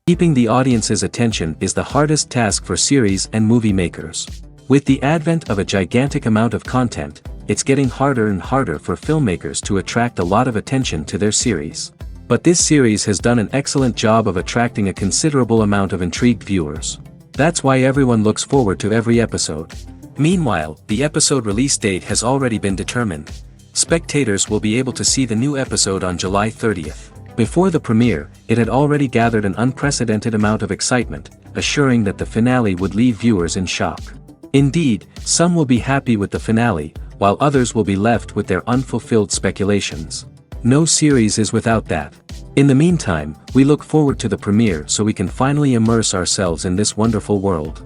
Keeping the audience's attention is the hardest task for series and movie makers. With the advent of a gigantic amount of content, it's getting harder and harder for filmmakers to attract a lot of attention to their series. But this series has done an excellent job of attracting a considerable amount of intrigued viewers. That's why everyone looks forward to every episode. Meanwhile, the episode release date has already been determined. Spectators will be able to see the new episode on July 30th. Before the premiere, it had already gathered an unprecedented amount of excitement, assuring that the finale would leave viewers in shock. Indeed, some will be happy with the finale, while others will be left with their unfulfilled speculations. No series is without that. In the meantime, we look forward to the premiere so we can finally immerse ourselves in this wonderful world.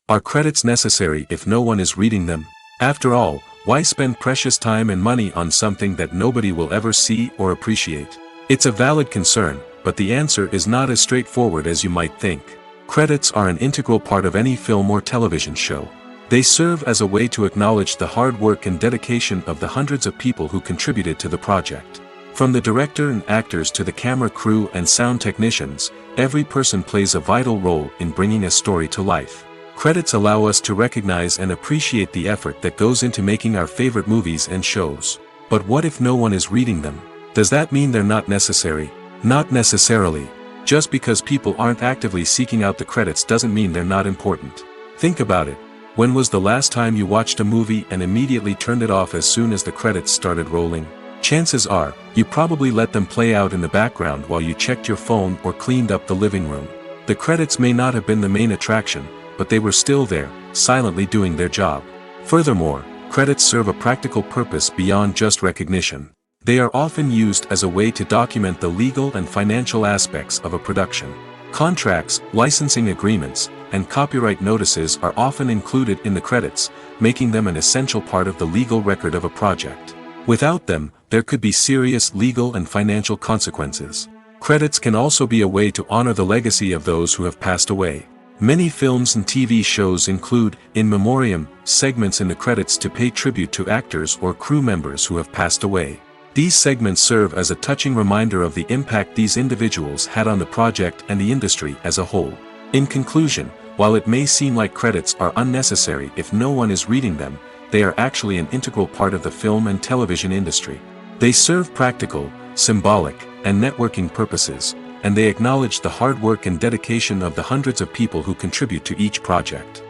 Are credits necessary if no one is reading them? After all, why spend precious time and money on something that nobody will ever see or appreciate? It's a valid concern, but the answer is not as straightforward as you might think. Credits are an integral part of any film or television show. They serve as a way to acknowledge the hard work and dedication of the hundreds of people who contributed to the project. From the director and actors to the camera crew and sound technicians, every person plays a vital role in bringing a story to life. Credits allow us to recognize and appreciate the effort that goes into making our favorite movies and shows. But what if no one is reading them? Does that mean they're not necessary? Not necessarily. Just because people aren't actively seeking out the credits doesn't mean they're not important. Think about it. When was the last time you watched a movie and immediately turned it off as soon as the credits started rolling? Chances are, you probably let them play out in the background while you checked your phone or cleaned up the living room. The credits may not have been the main attraction, but they were still there, silently doing their job. Furthermore, credits serve a practical purpose beyond just recognition. They are often used as a way to document the legal and financial aspects of a production. Contracts, licensing agreements, and copyright notices are often included in the credits, making them an essential part of the legal record of a project. Without them, there could be serious legal and financial consequences. Credits can also be a way to honor the legacy of those who have passed away. Many films and TV shows include, in memoriam, segments in the credits to pay tribute to actors or crew members who have passed away. These segments serve as a touching reminder of the impact these individuals had on the project and the industry as a whole. In conclusion, while it may seem like credits are unnecessary if no one is reading them, they are actually an integral part of the film and television industry. They serve practical, symbolic, and networking purposes, and they acknowledge the hard work and dedication of the hundreds of people who contribute to each project.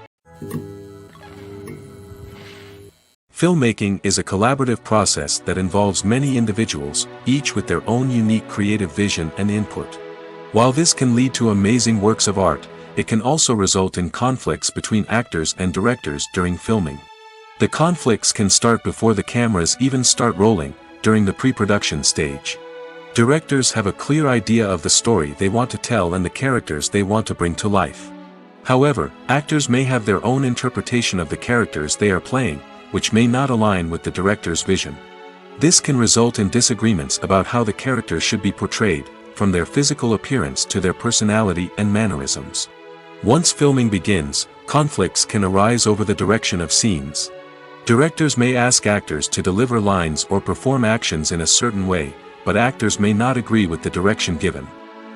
Filmmaking is a collaborative process that involves many individuals, each with their own unique creative vision and input. While this can lead to amazing works of art, it can also result in conflicts between actors and directors during filming. The conflicts can start before the cameras even start rolling, during the pre-production stage. Directors have a clear idea of the story they want to tell and the characters they want to bring to life. However, actors may have their own interpretation of the characters they are playing, which may not align with the director's vision. This can result in disagreements about how the characters should be portrayed, from their physical appearance to their personality and mannerisms. Once filming begins, conflicts can arise over the direction of scenes. Directors may ask actors to deliver lines or perform actions in a certain way, but actors may not agree with the direction given.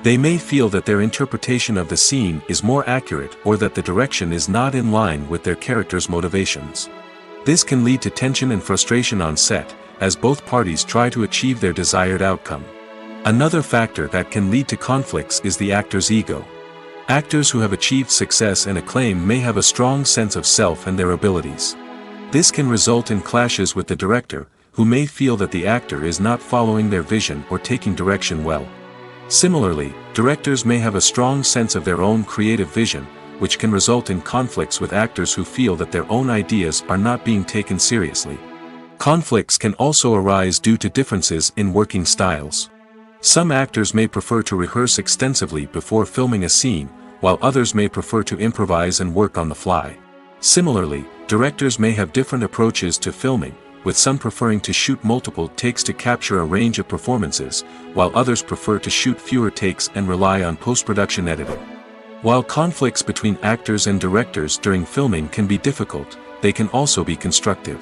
They may feel that their interpretation of the scene is more accurate or that the direction is not in line with their character's motivations. This can lead to tension and frustration on set, as both parties try to achieve their desired outcome. Another factor that can lead to conflicts is the actor's ego. Actors who have achieved success and acclaim may have a strong sense of self and their abilities. This can result in clashes with the director, who may feel that the actor is not following their vision or taking direction well. Similarly, directors may have a strong sense of their own creative vision, which can result in conflicts with actors who feel that their own ideas are not being taken seriously. Conflicts can also arise due to differences in working styles. Some actors may prefer to rehearse extensively before filming a scene, while others may prefer to improvise and work on the fly. Similarly, directors may have different approaches to filming, with some preferring to shoot multiple takes to capture a range of performances, while others prefer to shoot fewer takes and rely on post-production editing. While conflicts between actors and directors during filming can be difficult, they can also be constructive.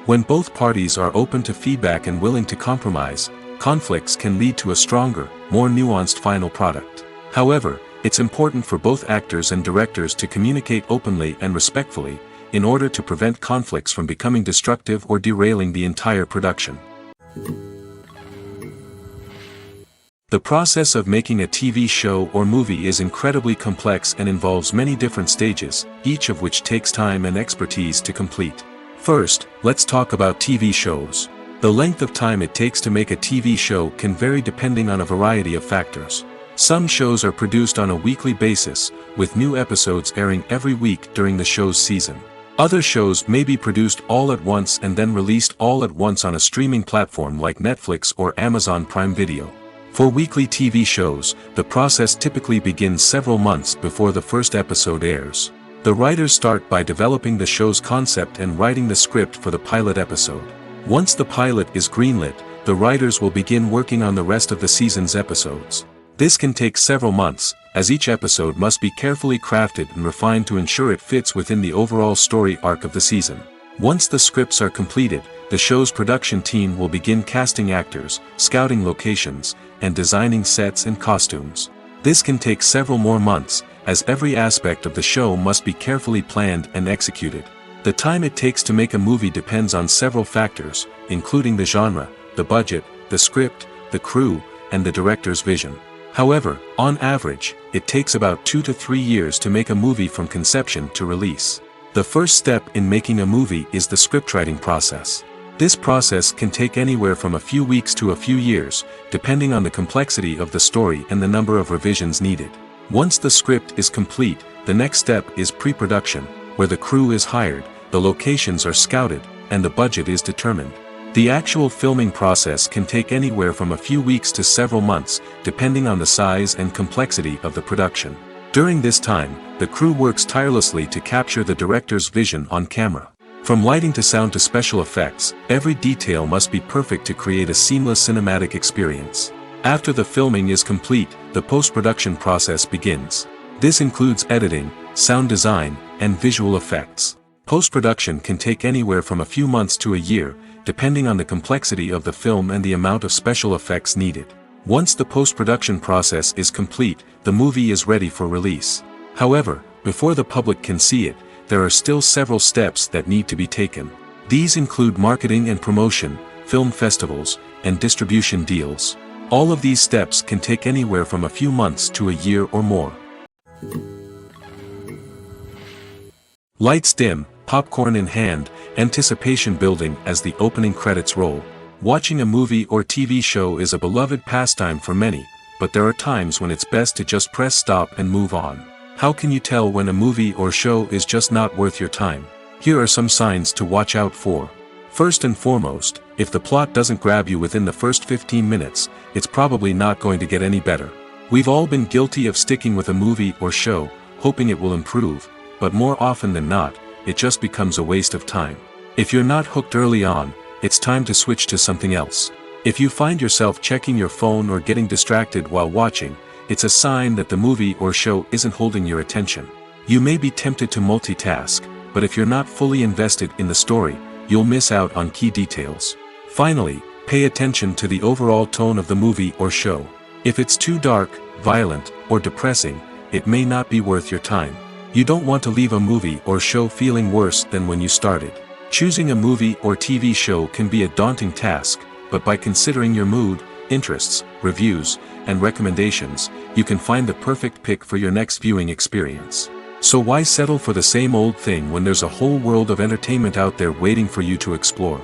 When both parties are open to feedback and willing to compromise, conflicts can lead to a stronger, more nuanced final product. However, it's important for both actors and directors to communicate openly and respectfully, in order to prevent conflicts from becoming destructive or derailing the entire production. The process of making a TV show or movie is incredibly complex and involves many different stages, each of which takes time and expertise to complete. First, let's talk about TV shows. The length of time it takes to make a TV show can vary depending on a variety of factors. Some shows are produced on a weekly basis, with new episodes airing every week during the show's season. Other shows may be produced all at once and then released all at once on a streaming platform like Netflix or Amazon Prime Video. For weekly TV shows, the process typically begins several months before the first episode airs. The writers start by developing the show's concept and writing the script for the pilot episode. Once the pilot is greenlit, the writers will begin working on the rest of the season's episodes. This can take several months, as each episode must be carefully crafted and refined to ensure it fits within the overall story arc of the season. Once the scripts are completed, the show's production team will begin casting actors, scouting locations, and designing sets and costumes. This can take several more months, as every aspect of the show must be carefully planned and executed. The time it takes to make a movie depends on several factors, including the genre, the budget, the script, the crew, and the director's vision. However, on average, it takes about 2 to 3 years to make a movie from conception to release. The first step in making a movie is the scriptwriting process. This process can take anywhere from a few weeks to a few years, depending on the complexity of the story and the number of revisions needed. Once the script is complete, the next step is pre-production, where the crew is hired, the locations are scouted, and the budget is determined. The actual filming process can take anywhere from a few weeks to several months, depending on the size and complexity of the production. During this time, the crew works tirelessly to capture the director's vision on camera. From lighting to sound to special effects, every detail must be perfect to create a seamless cinematic experience. After the filming is complete, the post-production process begins. This includes editing, sound design, and visual effects. Post-production can take anywhere from a few months to a year, depending on the complexity of the film and the amount of special effects needed. Once the post-production process is complete, the movie is ready for release. However, before the public can see it, there are still several steps that need to be taken. These include marketing and promotion, film festivals, and distribution deals. All of these steps can take anywhere from a few months to a year or more. Lights dim, popcorn in hand, anticipation building as the opening credits roll. Watching a movie or TV show is a beloved pastime for many, but there are times when it's best to just press stop and move on. How can you tell when a movie or show is just not worth your time? Here are some signs to watch out for. First and foremost, if the plot doesn't grab you within the first 15 minutes, it's probably not going to get any better. We've all been guilty of sticking with a movie or show, hoping it will improve, but more often than not, it just becomes a waste of time. If you're not hooked early on, it's time to switch to something else. If you find yourself checking your phone or getting distracted while watching, it's a sign that the movie or show isn't holding your attention. You may be tempted to multitask, but if you're not fully invested in the story, you'll miss out on key details. Finally, pay attention to the overall tone of the movie or show. If it's too dark, violent, or depressing, it may not be worth your time. You don't want to leave a movie or show feeling worse than when you started. Choosing a movie or TV show can be a daunting task, but by considering your mood, interests, reviews, and recommendations, you can find the perfect pick for your next viewing experience. So why settle for the same old thing when there's a whole world of entertainment out there waiting for you to explore?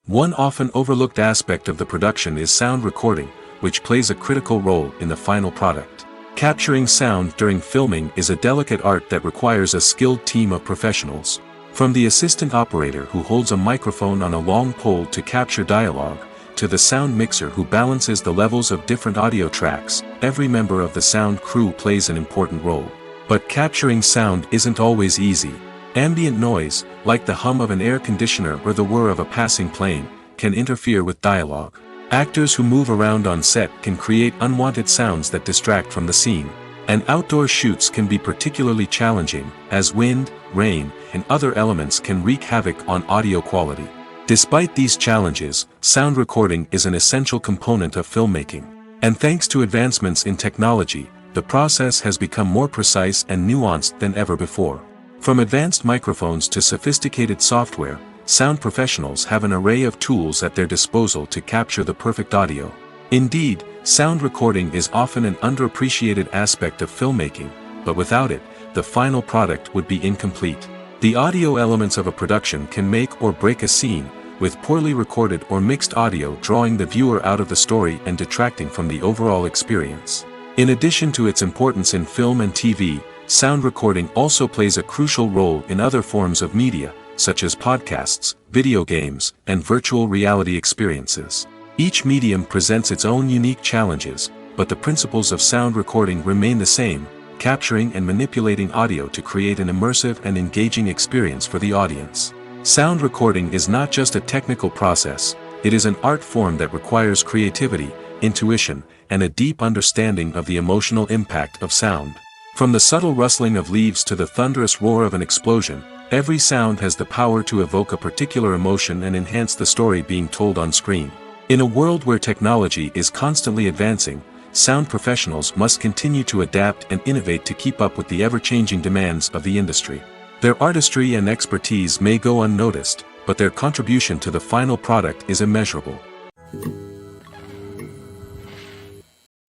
One often overlooked aspect of the production is sound recording, which plays a critical role in the final product. Capturing sound during filming is a delicate art that requires a skilled team of professionals. From the assistant operator who holds a microphone on a long pole to capture dialogue, to the sound mixer who balances the levels of different audio tracks, every member of the sound crew plays an important role. But capturing sound isn't always easy. Ambient noise, like the hum of an air conditioner or the whir of a passing plane, can interfere with dialogue. Actors who move around on set can create unwanted sounds that distract from the scene. And outdoor shoots can be particularly challenging, as wind, rain, and other elements can wreak havoc on audio quality. Despite these challenges, sound recording is an essential component of filmmaking. And thanks to advancements in technology, the process has become more precise and nuanced than ever before. From advanced microphones to sophisticated software, sound professionals have an array of tools at their disposal to capture the perfect audio. Indeed, sound recording is often an underappreciated aspect of filmmaking, but without it, the final product would be incomplete. The audio elements of a production can make or break a scene, with poorly recorded or mixed audio drawing the viewer out of the story and detracting from the overall experience. In addition to its importance in film and TV, sound recording also plays a crucial role in other forms of media, such as podcasts, video games, and virtual reality experiences. Each medium presents its own unique challenges, but the principles of sound recording remain the same: capturing and manipulating audio to create an immersive and engaging experience for the audience. Sound recording is not just a technical process, it is an art form that requires creativity, intuition, and a deep understanding of the emotional impact of sound. From the subtle rustling of leaves to the thunderous roar of an explosion, every sound has the power to evoke a particular emotion and enhance the story being told on screen. In a world where technology is constantly advancing, sound professionals must continue to adapt and innovate to keep up with the ever-changing demands of the industry. Their artistry and expertise may go unnoticed, but their contribution to the final product is immeasurable.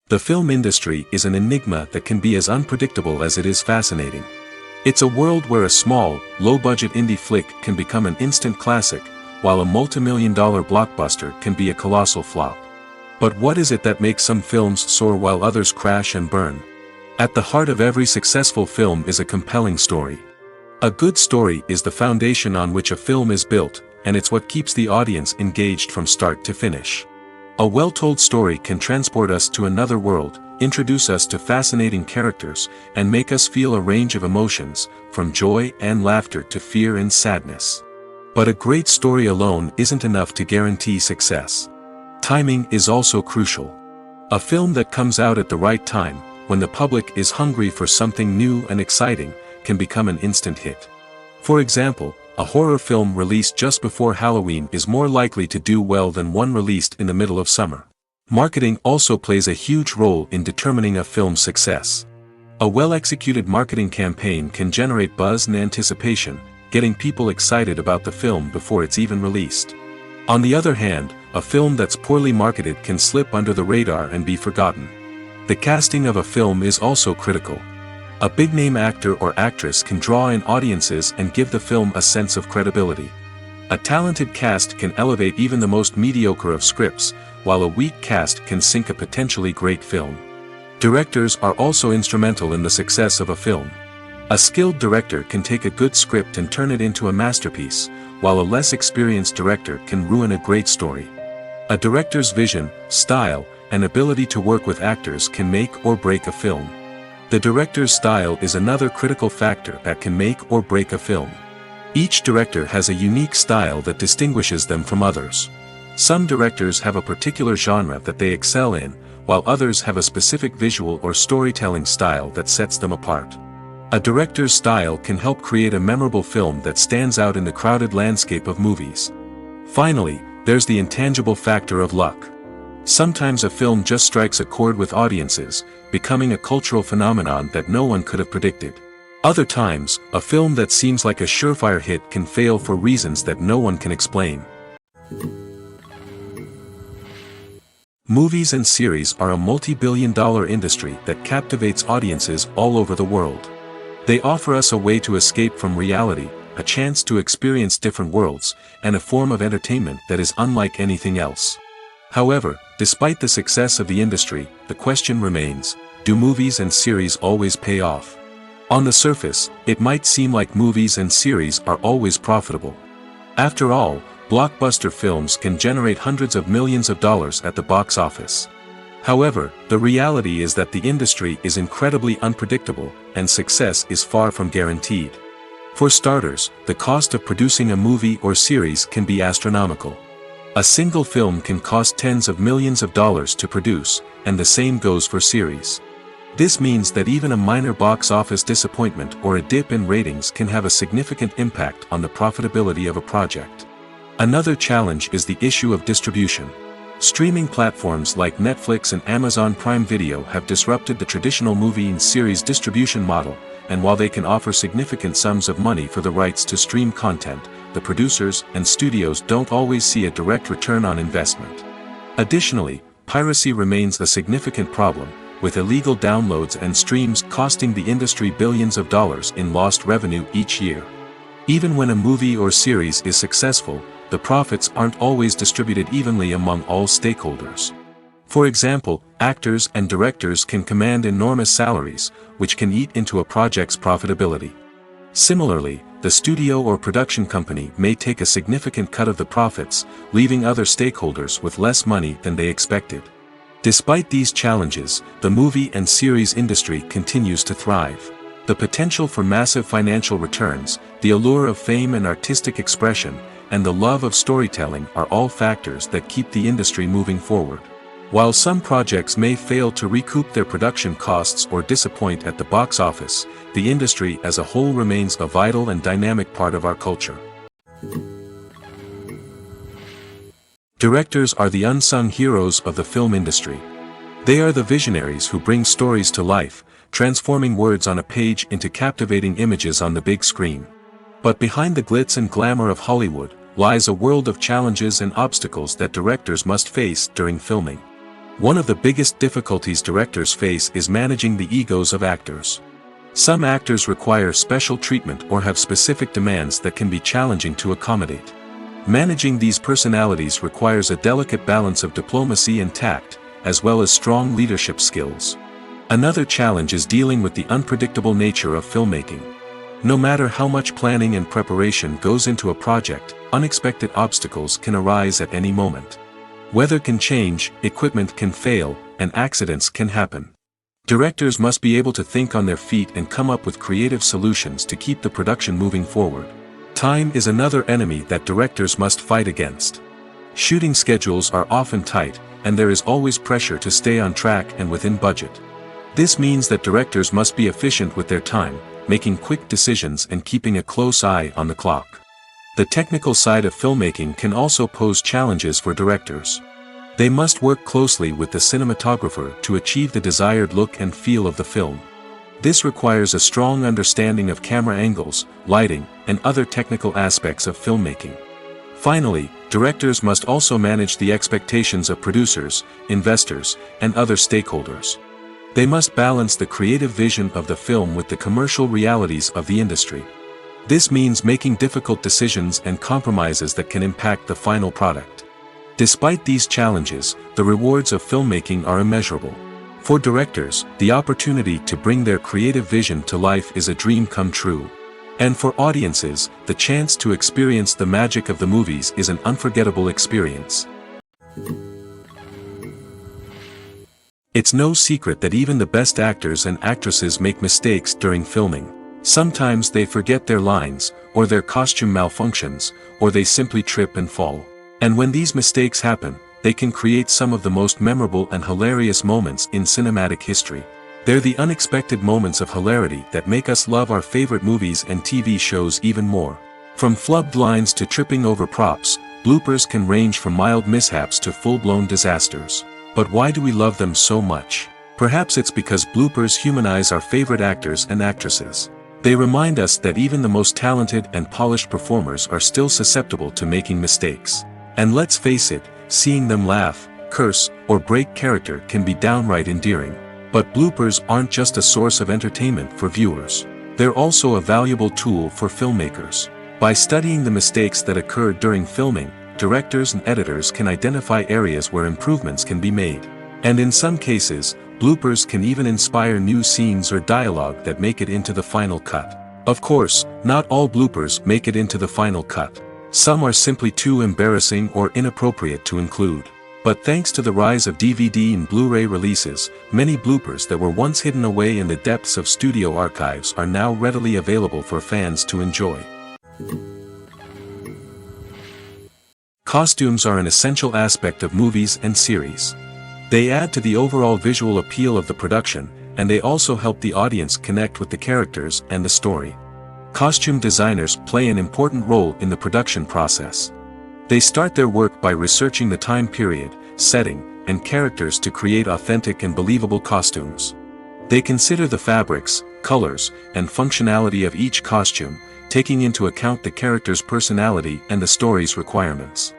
The film industry is an enigma that can be as unpredictable as it is fascinating. It's a world where a small, low-budget indie flick can become an instant classic, while a multi-million-dollar blockbuster can be a colossal flop. But what is it that makes some films soar while others crash and burn? At the heart of every successful film is a compelling story. A good story is the foundation on which a film is built, and it's what keeps the audience engaged from start to finish. A well-told story can transport us to another world, introduce us to fascinating characters, and make us feel a range of emotions, from joy and laughter to fear and sadness. But a great story alone isn't enough to guarantee success. Timing is also crucial. A film that comes out at the right time, when the public is hungry for something new and exciting, can become an instant hit. For example, a horror film released just before Halloween is more likely to do well than one released in the middle of summer. Marketing also plays a huge role in determining a film's success. A well-executed marketing campaign can generate buzz and anticipation, getting people excited about the film before it's even released. On the other hand, a film that's poorly marketed can slip under the radar and be forgotten. The casting of a film is also critical. A big-name actor or actress can draw in audiences and give the film a sense of credibility. A talented cast can elevate even the most mediocre of scripts, while a weak cast can sink a potentially great film. Directors are also instrumental in the success of a film. A skilled director can take a good script and turn it into a masterpiece, while a less experienced director can ruin a great story. A director's vision, style, and ability to work with actors can make or break a film. The director's style is another critical factor that can make or break a film. Each director has a unique style that distinguishes them from others. Some directors have a particular genre that they excel in, while others have a specific visual or storytelling style that sets them apart. A director's style can help create a memorable film that stands out in the crowded landscape of movies. Finally, there's the intangible factor of luck. Sometimes a film just strikes a chord with audiences, becoming a cultural phenomenon that no one could have predicted. Other times, a film that seems like a surefire hit can fail for reasons that no one can explain. Movies and series are a multi-billion-dollar industry that captivates audiences all over the world. They offer us a way to escape from reality, a chance to experience different worlds, and a form of entertainment that is unlike anything else. However, despite the success of the industry, the question remains, do movies and series always pay off? On the surface, it might seem like movies and series are always profitable. After all, blockbuster films can generate hundreds of millions of dollars at the box office. However, the reality is that the industry is incredibly unpredictable, and success is far from guaranteed. For starters, the cost of producing a movie or series can be astronomical. A single film can cost tens of millions of dollars to produce, and the same goes for series. This means that even a minor box office disappointment or a dip in ratings can have a significant impact on the profitability of a project. Another challenge is the issue of distribution. Streaming platforms like Netflix and Amazon Prime Video have disrupted the traditional movie and series distribution model, and while they can offer significant sums of money for the rights to stream content, the producers and studios don't always see a direct return on investment. Additionally, piracy remains a significant problem, with illegal downloads and streams costing the industry billions of dollars in lost revenue each year. Even when a movie or series is successful, the profits aren't always distributed evenly among all stakeholders. For example, actors and directors can command enormous salaries, which can eat into a project's profitability. Similarly, the studio or production company may take a significant cut of the profits, leaving other stakeholders with less money than they expected. Despite these challenges, the movie and series industry continues to thrive. The potential for massive financial returns, the allure of fame and artistic expression, and the love of storytelling are all factors that keep the industry moving forward. While some projects may fail to recoup their production costs or disappoint at the box office, the industry as a whole remains a vital and dynamic part of our culture. Directors are the unsung heroes of the film industry. They are the visionaries who bring stories to life, transforming words on a page into captivating images on the big screen. But behind the glitz and glamour of Hollywood, lies a world of challenges and obstacles that directors must face during filming. One of the biggest difficulties directors face is managing the egos of actors. Some actors require special treatment or have specific demands that can be challenging to accommodate. Managing these personalities requires a delicate balance of diplomacy and tact, as well as strong leadership skills. Another challenge is dealing with the unpredictable nature of filmmaking. No matter how much planning and preparation goes into a project, unexpected obstacles can arise at any moment. Weather can change, equipment can fail, and accidents can happen. Directors must be able to think on their feet and come up with creative solutions to keep the production moving forward. Time is another enemy that directors must fight against. Shooting schedules are often tight, and there is always pressure to stay on track and within budget. This means that directors must be efficient with their time, making quick decisions and keeping a close eye on the clock. The technical side of filmmaking can also pose challenges for directors. They must work closely with the cinematographer to achieve the desired look and feel of the film. This requires a strong understanding of camera angles, lighting, and other technical aspects of filmmaking. Finally, directors must also manage the expectations of producers, investors, and other stakeholders. They must balance the creative vision of the film with the commercial realities of the industry. This means making difficult decisions and compromises that can impact the final product. Despite these challenges, the rewards of filmmaking are immeasurable. For directors, the opportunity to bring their creative vision to life is a dream come true. And for audiences, the chance to experience the magic of the movies is an unforgettable experience. It's no secret that even the best actors and actresses make mistakes during filming. Sometimes they forget their lines, or their costume malfunctions, or they simply trip and fall. And when these mistakes happen, they can create some of the most memorable and hilarious moments in cinematic history. They're the unexpected moments of hilarity that make us love our favorite movies and TV shows even more. From flubbed lines to tripping over props, bloopers can range from mild mishaps to full-blown disasters. But why do we love them so much? Perhaps it's because bloopers humanize our favorite actors and actresses. They remind us that even the most talented and polished performers are still susceptible to making mistakes. And let's face it, seeing them laugh, curse, or break character can be downright endearing. But bloopers aren't just a source of entertainment for viewers. They're also a valuable tool for filmmakers. By studying the mistakes that occurred during filming, directors and editors can identify areas where improvements can be made. And in some cases, bloopers can even inspire new scenes or dialogue that make it into the final cut. Of course, not all bloopers make it into the final cut. Some are simply too embarrassing or inappropriate to include. But thanks to the rise of DVD and Blu-ray releases, many bloopers that were once hidden away in the depths of studio archives are now readily available for fans to enjoy. Costumes are an essential aspect of movies and series. They add to the overall visual appeal of the production, and they also help the audience connect with the characters and the story. Costume designers play an important role in the production process. They start their work by researching the time period, setting, and characters to create authentic and believable costumes. They consider the fabrics, colors, and functionality of each costume, taking into account the character's personality and the story's requirements.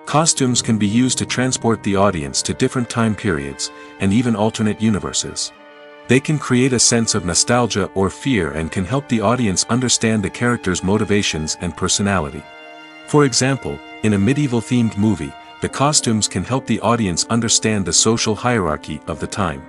Costumes can be used to transport the audience to different time periods, and even alternate universes. They can create a sense of nostalgia or fear and can help the audience understand the character's motivations and personality. For example, in a medieval-themed movie, the costumes can help the audience understand the social hierarchy of the time.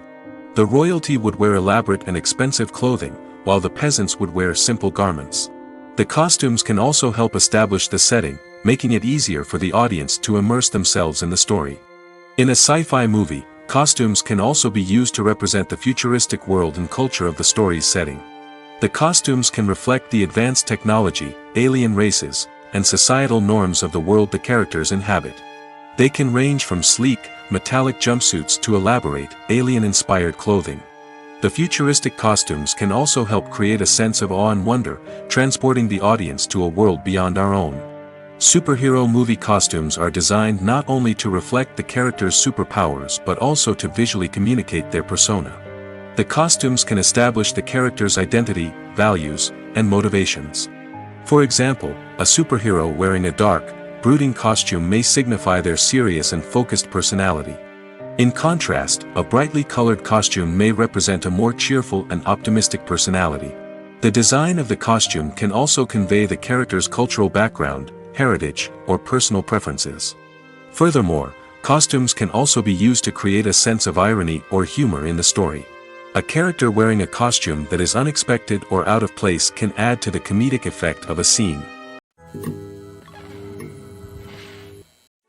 The royalty would wear elaborate and expensive clothing, while the peasants would wear simple garments. The costumes can also help establish the setting, making it easier for the audience to immerse themselves in the story. In a sci-fi movie, costumes can also be used to represent the futuristic world and culture of the story's setting. The costumes can reflect the advanced technology, alien races, and societal norms of the world the characters inhabit. They can range from sleek, metallic jumpsuits to elaborate, alien-inspired clothing. The futuristic costumes can also help create a sense of awe and wonder, transporting the audience to a world beyond our own. Superhero movie costumes are designed not only to reflect the character's superpowers but also to visually communicate their persona. The costumes can establish the character's identity, values, and motivations. For example, a superhero wearing a dark, brooding costume may signify their serious and focused personality. In contrast, a brightly colored costume may represent a more cheerful and optimistic personality. The design of the costume can also convey the character's cultural background, heritage, or personal preferences. Furthermore, costumes can also be used to create a sense of irony or humor in the story. A character wearing a costume that is unexpected or out of place can add to the comedic effect of a scene.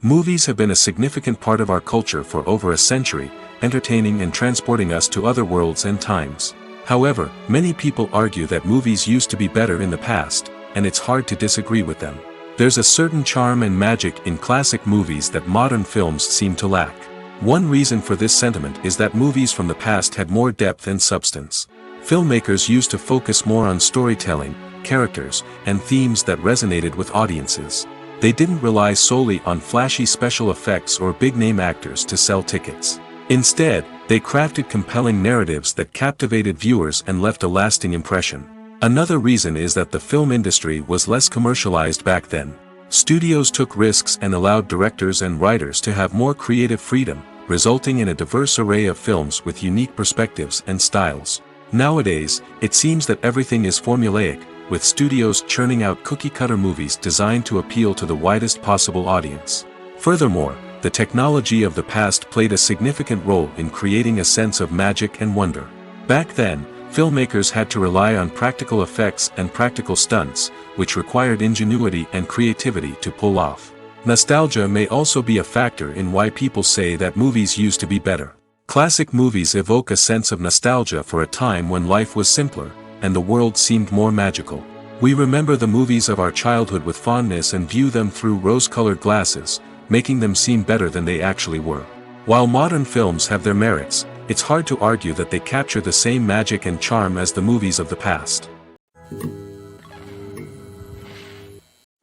Movies have been a significant part of our culture for over a century, entertaining and transporting us to other worlds and times. However, many people argue that movies used to be better in the past, and it's hard to disagree with them. There's a certain charm and magic in classic movies that modern films seem to lack. One reason for this sentiment is that movies from the past had more depth and substance. Filmmakers used to focus more on storytelling, characters, and themes that resonated with audiences. They didn't rely solely on flashy special effects or big-name actors to sell tickets. Instead, they crafted compelling narratives that captivated viewers and left a lasting impression. Another reason is that the film industry was less commercialized back then. Studios took risks and allowed directors and writers to have more creative freedom, resulting in a diverse array of films with unique perspectives and styles. Nowadays, it seems that everything is formulaic, with studios churning out cookie-cutter movies designed to appeal to the widest possible audience. Furthermore, the technology of the past played a significant role in creating a sense of magic and wonder. Back then, filmmakers had to rely on practical effects and practical stunts, which required ingenuity and creativity to pull off. Nostalgia may also be a factor in why people say that movies used to be better. Classic movies evoke a sense of nostalgia for a time when life was simpler, and the world seemed more magical. We remember the movies of our childhood with fondness and view them through rose-colored glasses, making them seem better than they actually were. While modern films have their merits, it's hard to argue that they capture the same magic and charm as the movies of the past.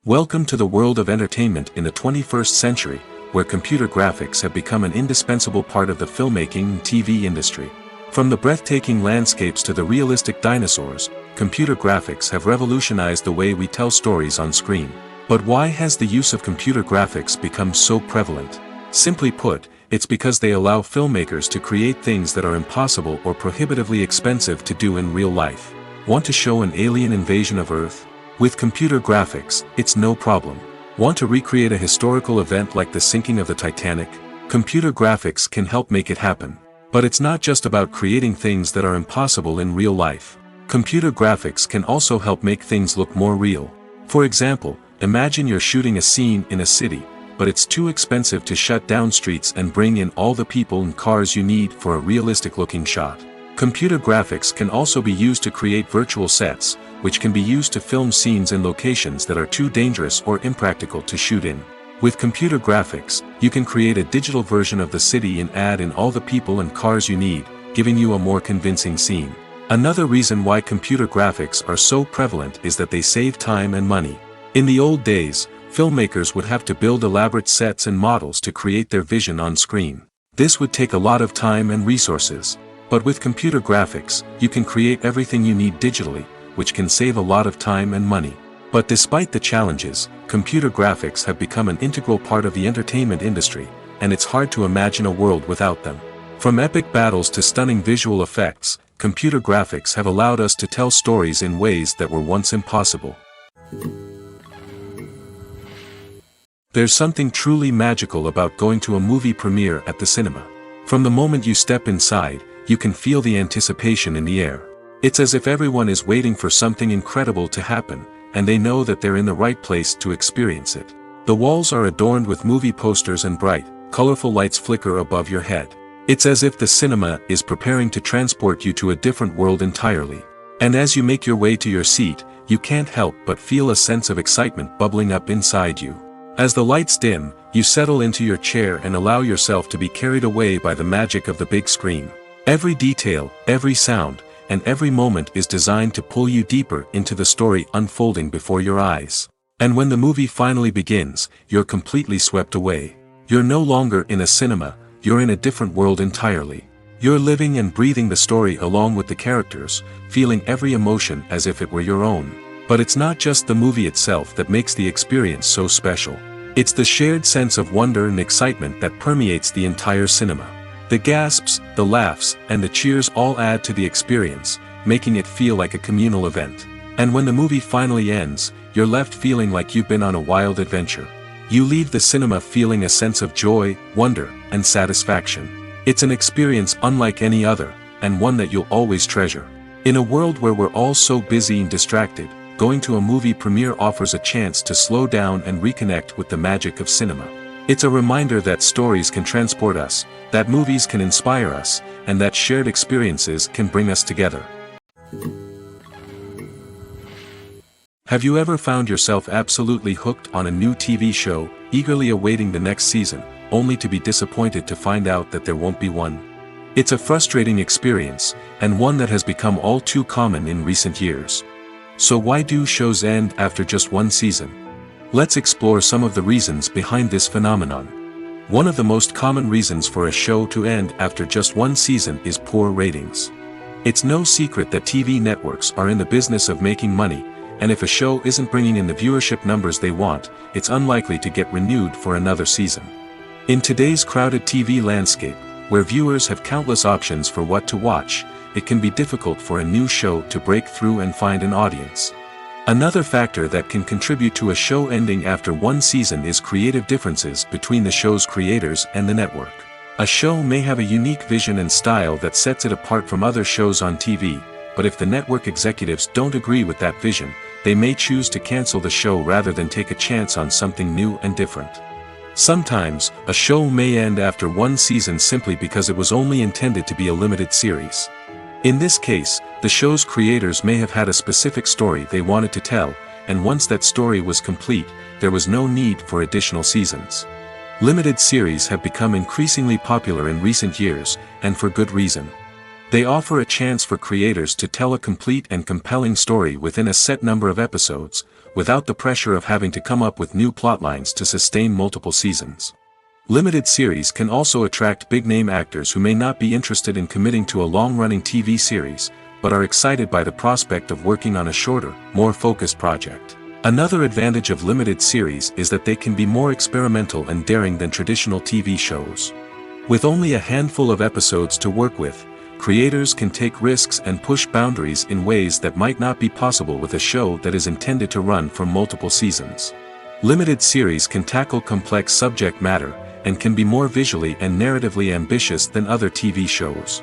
Welcome to the world of entertainment in the 21st century, where computer graphics have become an indispensable part of the filmmaking and TV industry. From the breathtaking landscapes to the realistic dinosaurs, computer graphics have revolutionized the way we tell stories on screen. But why has the use of computer graphics become so prevalent? Simply put, It's because they allow filmmakers to create things that are impossible or prohibitively expensive to do in real life. Want to show an alien invasion of Earth? With computer graphics, it's no problem. Want to recreate a historical event like the sinking of the Titanic? Computer graphics can help make it happen. But it's not just about creating things that are impossible in real life. Computer graphics can also help make things look more real. For example, imagine you're shooting a scene in a city, but it's too expensive to shut down streets and bring in all the people and cars you need for a realistic-looking shot. Computer graphics can also be used to create virtual sets, which can be used to film scenes in locations that are too dangerous or impractical to shoot in. With computer graphics, you can create a digital version of the city and add in all the people and cars you need, giving you a more convincing scene. Another reason why computer graphics are so prevalent is that they save time and money. In the old days, filmmakers would have to build elaborate sets and models to create their vision on screen. This would take a lot of time and resources. But with computer graphics, you can create everything you need digitally, which can save a lot of time and money. But despite the challenges, computer graphics have become an integral part of the entertainment industry, and it's hard to imagine a world without them. From epic battles to stunning visual effects, computer graphics have allowed us to tell stories in ways that were once impossible. There's something truly magical about going to a movie premiere at the cinema. From the moment you step inside, you can feel the anticipation in the air. It's as if everyone is waiting for something incredible to happen, and they know that they're in the right place to experience it. The walls are adorned with movie posters and bright, colorful lights flicker above your head. It's as if the cinema is preparing to transport you to a different world entirely. And as you make your way to your seat, you can't help but feel a sense of excitement bubbling up inside you. As the lights dim, you settle into your chair and allow yourself to be carried away by the magic of the big screen. Every detail, every sound, and every moment is designed to pull you deeper into the story unfolding before your eyes. And when the movie finally begins, you're completely swept away. You're no longer in a cinema, you're in a different world entirely. You're living and breathing the story along with the characters, feeling every emotion as if it were your own. But it's not just the movie itself that makes the experience so special. It's the shared sense of wonder and excitement that permeates the entire cinema. The gasps, the laughs, and the cheers all add to the experience, making it feel like a communal event. And when the movie finally ends, you're left feeling like you've been on a wild adventure. You leave the cinema feeling a sense of joy, wonder, and satisfaction. It's an experience unlike any other, and one that you'll always treasure. In a world where we're all so busy and distracted, going to a movie premiere offers a chance to slow down and reconnect with the magic of cinema. It's a reminder that stories can transport us, that movies can inspire us, and that shared experiences can bring us together. Have you ever found yourself absolutely hooked on a new TV show, eagerly awaiting the next season, only to be disappointed to find out that there won't be one? It's a frustrating experience, and one that has become all too common in recent years. So why do shows end after just one season? Let's explore some of the reasons behind this phenomenon. One of the most common reasons for a show to end after just one season is poor ratings. It's no secret that TV networks are in the business of making money, and if a show isn't bringing in the viewership numbers they want, it's unlikely to get renewed for another season. In today's crowded TV landscape, where viewers have countless options for what to watch, it can be difficult for a new show to break through and find an audience. Another factor that can contribute to a show ending after one season is creative differences between the show's creators and the network. A show may have a unique vision and style that sets it apart from other shows on TV, but if the network executives don't agree with that vision, they may choose to cancel the show rather than take a chance on something new and different. Sometimes, a show may end after one season simply because it was only intended to be a limited series. In this case, the show's creators may have had a specific story they wanted to tell, and once that story was complete, there was no need for additional seasons. Limited series have become increasingly popular in recent years, and for good reason. They offer a chance for creators to tell a complete and compelling story within a set number of episodes, without the pressure of having to come up with new plotlines to sustain multiple seasons. Limited series can also attract big-name actors who may not be interested in committing to a long-running TV series, but are excited by the prospect of working on a shorter, more focused project. Another advantage of limited series is that they can be more experimental and daring than traditional TV shows. With only a handful of episodes to work with, creators can take risks and push boundaries in ways that might not be possible with a show that is intended to run for multiple seasons. Limited series can tackle complex subject matter, and can be more visually and narratively ambitious than other TV shows.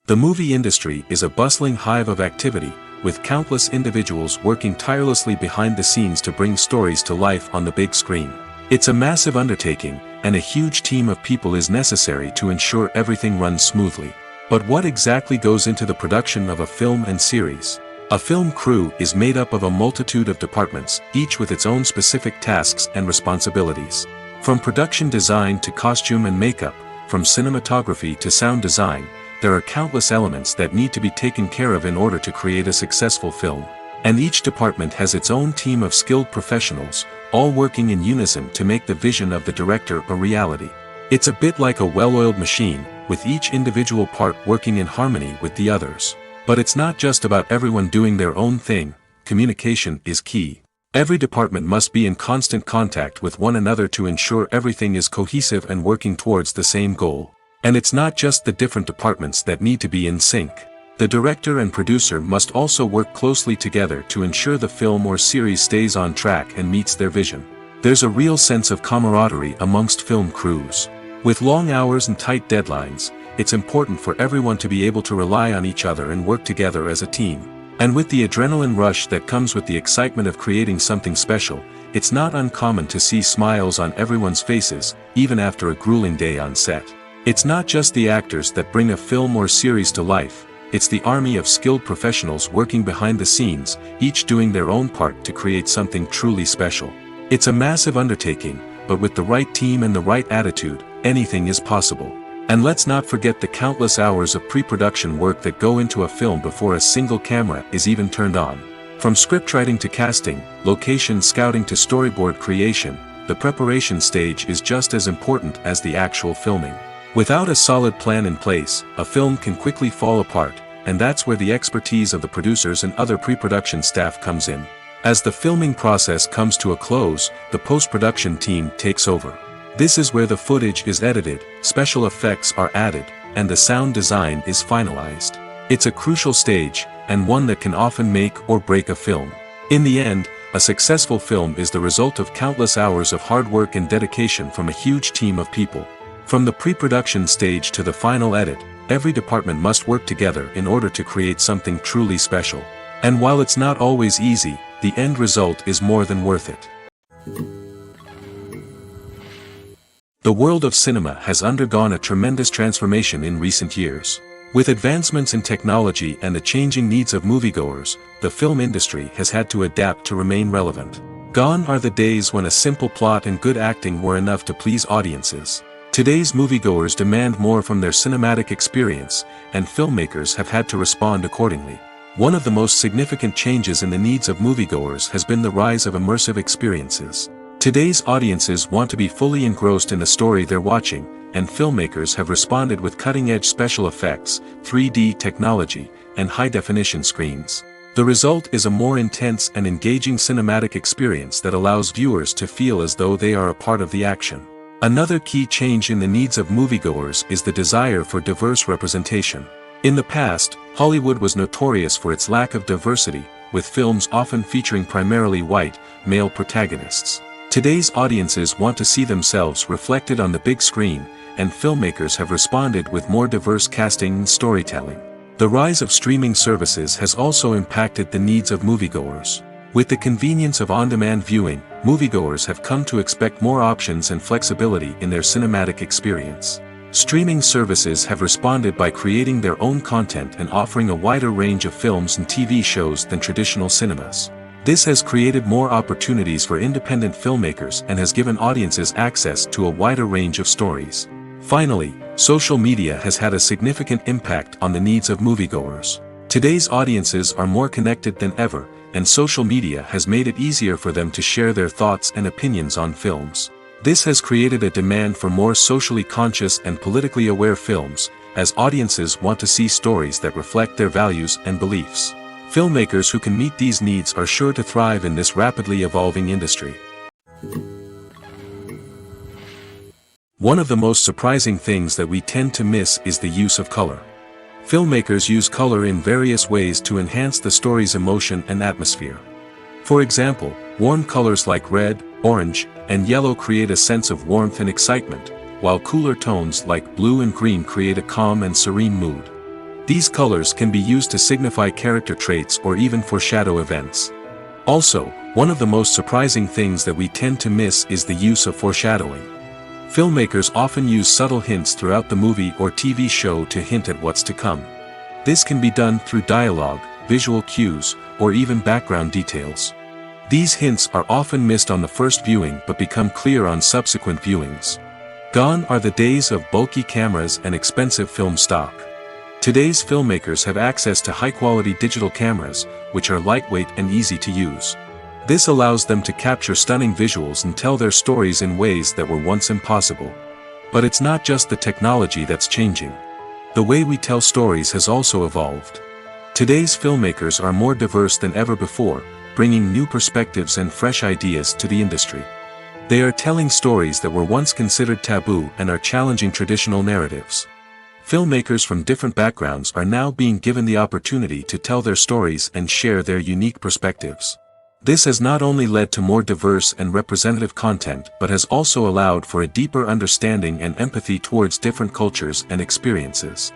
The movie industry is a bustling hive of activity, with countless individuals working tirelessly behind the scenes to bring stories to life on the big screen. It's a massive undertaking, and a huge team of people is necessary to ensure everything runs smoothly. But what exactly goes into the production of a film and series? A film crew is made up of a multitude of departments, each with its own specific tasks and responsibilities. From production design to costume and makeup, from cinematography to sound design, there are countless elements that need to be taken care of in order to create a successful film. And each department has its own team of skilled professionals, all working in unison to make the vision of the director a reality. It's a bit like a well-oiled machine, with each individual part working in harmony with the others. But it's not just about everyone doing their own thing. Communication is key. Every department must be in constant contact with one another to ensure everything is cohesive and working towards the same goal. And it's not just the different departments that need to be in sync. The director and producer must also work closely together to ensure the film or series stays on track and meets their vision. There's a real sense of camaraderie amongst film crews. With long hours and tight deadlines, it's important for everyone to be able to rely on each other and work together as a team. And with the adrenaline rush that comes with the excitement of creating something special, it's not uncommon to see smiles on everyone's faces, even after a grueling day on set. It's not just the actors that bring a film or series to life. It's the army of skilled professionals working behind the scenes, each doing their own part to create something truly special. It's a massive undertaking, but with the right team and the right attitude, anything is possible. And let's not forget the countless hours of pre-production work that go into a film before a single camera is even turned on. From scriptwriting to casting, location scouting to storyboard creation, the preparation stage is just as important as the actual filming. Without a solid plan in place, a film can quickly fall apart, and that's where the expertise of the producers and other pre-production staff comes in. As the filming process comes to a close, the post-production team takes over. This is where the footage is edited, special effects are added, and the sound design is finalized. It's a crucial stage, and one that can often make or break a film. In the end, a successful film is the result of countless hours of hard work and dedication from a huge team of people. From the pre-production stage to the final edit, every department must work together in order to create something truly special. And while it's not always easy, the end result is more than worth it. The world of cinema has undergone a tremendous transformation in recent years. With advancements in technology and the changing needs of moviegoers, the film industry has had to adapt to remain relevant. Gone are the days when a simple plot and good acting were enough to please audiences. Today's moviegoers demand more from their cinematic experience, and filmmakers have had to respond accordingly. One of the most significant changes in the needs of moviegoers has been the rise of immersive experiences. Today's audiences want to be fully engrossed in the story they're watching, and filmmakers have responded with cutting-edge special effects, 3D technology, and high-definition screens. The result is a more intense and engaging cinematic experience that allows viewers to feel as though they are a part of the action. Another key change in the needs of moviegoers is the desire for diverse representation. In the past, Hollywood was notorious for its lack of diversity, with films often featuring primarily white, male protagonists. Today's audiences want to see themselves reflected on the big screen, and filmmakers have responded with more diverse casting and storytelling. The rise of streaming services has also impacted the needs of moviegoers. With the convenience of on-demand viewing, moviegoers have come to expect more options and flexibility in their cinematic experience. Streaming services have responded by creating their own content and offering a wider range of films and TV shows than traditional cinemas. This has created more opportunities for independent filmmakers and has given audiences access to a wider range of stories. Finally, social media has had a significant impact on the needs of moviegoers. Today's audiences are more connected than ever, and social media has made it easier for them to share their thoughts and opinions on films. This has created a demand for more socially conscious and politically aware films, as audiences want to see stories that reflect their values and beliefs. Filmmakers who can meet these needs are sure to thrive in this rapidly evolving industry. One of the most surprising things that we tend to miss is the use of color. Filmmakers use color in various ways to enhance the story's emotion and atmosphere. For example, warm colors like red, orange, and yellow create a sense of warmth and excitement, while cooler tones like blue and green create a calm and serene mood. These colors can be used to signify character traits or even foreshadow events. Also, one of the most surprising things that we tend to miss is the use of foreshadowing. Filmmakers often use subtle hints throughout the movie or TV show to hint at what's to come. This can be done through dialogue, visual cues, or even background details. These hints are often missed on the first viewing but become clear on subsequent viewings. Gone are the days of bulky cameras and expensive film stock. Today's filmmakers have access to high-quality digital cameras, which are lightweight and easy to use. This allows them to capture stunning visuals and tell their stories in ways that were once impossible. But it's not just the technology that's changing. The way we tell stories has also evolved. Today's filmmakers are more diverse than ever before, bringing new perspectives and fresh ideas to the industry. They are telling stories that were once considered taboo and are challenging traditional narratives. Filmmakers from different backgrounds are now being given the opportunity to tell their stories and share their unique perspectives. This has not only led to more diverse and representative content but has also allowed for a deeper understanding and empathy towards different cultures and experiences.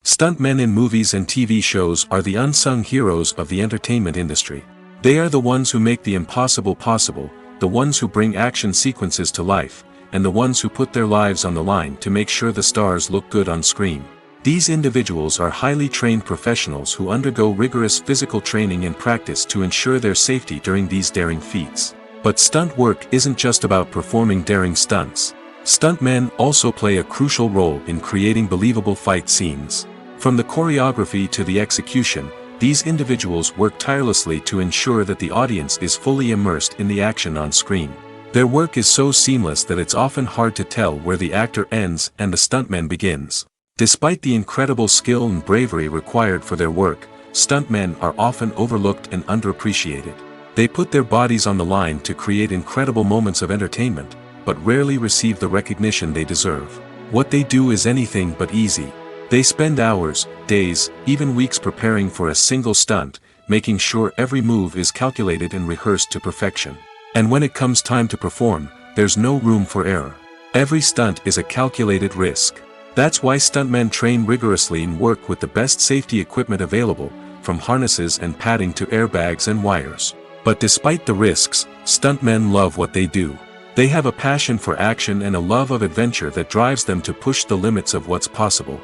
Stuntmen in movies and TV shows are the unsung heroes of the entertainment industry. They are the ones who make the impossible possible, the ones who bring action sequences to life, and the ones who put their lives on the line to make sure the stars look good on screen. These individuals are highly trained professionals who undergo rigorous physical training and practice to ensure their safety during these daring feats. But stunt work isn't just about performing daring stunts. Stuntmen also play a crucial role in creating believable fight scenes. From the choreography to the execution, these individuals work tirelessly to ensure that the audience is fully immersed in the action on screen. Their work is so seamless that it's often hard to tell where the actor ends and the stuntman begins. Despite the incredible skill and bravery required for their work, stuntmen are often overlooked and underappreciated. They put their bodies on the line to create incredible moments of entertainment, but rarely receive the recognition they deserve. What they do is anything but easy. They spend hours, days, even weeks preparing for a single stunt, making sure every move is calculated and rehearsed to perfection. And when it comes time to perform, there's no room for error. Every stunt is a calculated risk. That's why stuntmen train rigorously and work with the best safety equipment available, from harnesses and padding to airbags and wires. But despite the risks, stuntmen love what they do. They have a passion for action and a love of adventure that drives them to push the limits of what's possible.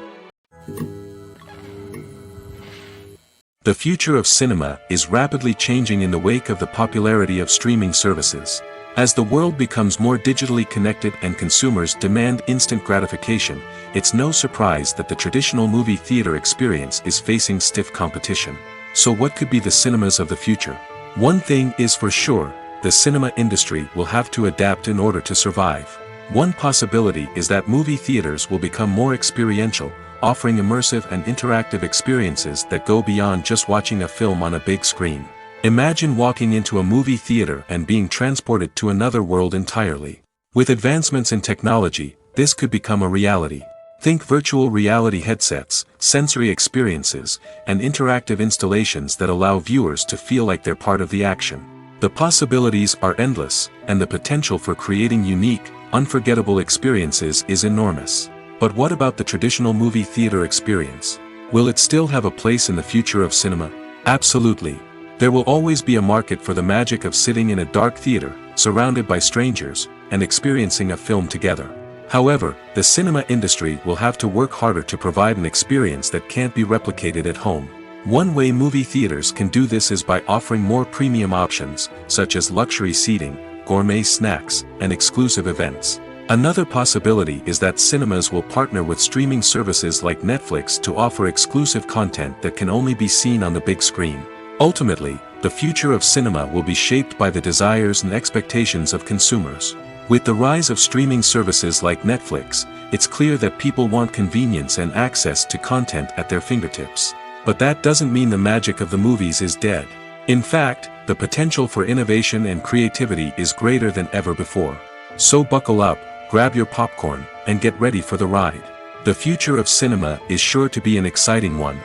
The future of cinema is rapidly changing in the wake of the popularity of streaming services. As the world becomes more digitally connected and consumers demand instant gratification, it's no surprise that the traditional movie theater experience is facing stiff competition. So what could be the cinemas of the future? One thing is for sure, the cinema industry will have to adapt in order to survive. One possibility is that movie theaters will become more experiential, offering immersive and interactive experiences that go beyond just watching a film on a big screen. Imagine walking into a movie theater and being transported to another world entirely. With advancements in technology, this could become a reality. Think virtual reality headsets, sensory experiences, and interactive installations that allow viewers to feel like they're part of the action. The possibilities are endless, and the potential for creating unique, unforgettable experiences is enormous. But what about the traditional movie theater experience? Will it still have a place in the future of cinema? Absolutely. There will always be a market for the magic of sitting in a dark theater, surrounded by strangers, and experiencing a film together. However, the cinema industry will have to work harder to provide an experience that can't be replicated at home. One way movie theaters can do this is by offering more premium options, such as luxury seating, gourmet snacks, and exclusive events. Another possibility is that cinemas will partner with streaming services like Netflix to offer exclusive content that can only be seen on the big screen. Ultimately, the future of cinema will be shaped by the desires and expectations of consumers. With the rise of streaming services like Netflix, it's clear that people want convenience and access to content at their fingertips. But that doesn't mean the magic of the movies is dead. In fact, the potential for innovation and creativity is greater than ever before. So buckle up, grab your popcorn, and get ready for the ride. The future of cinema is sure to be an exciting one.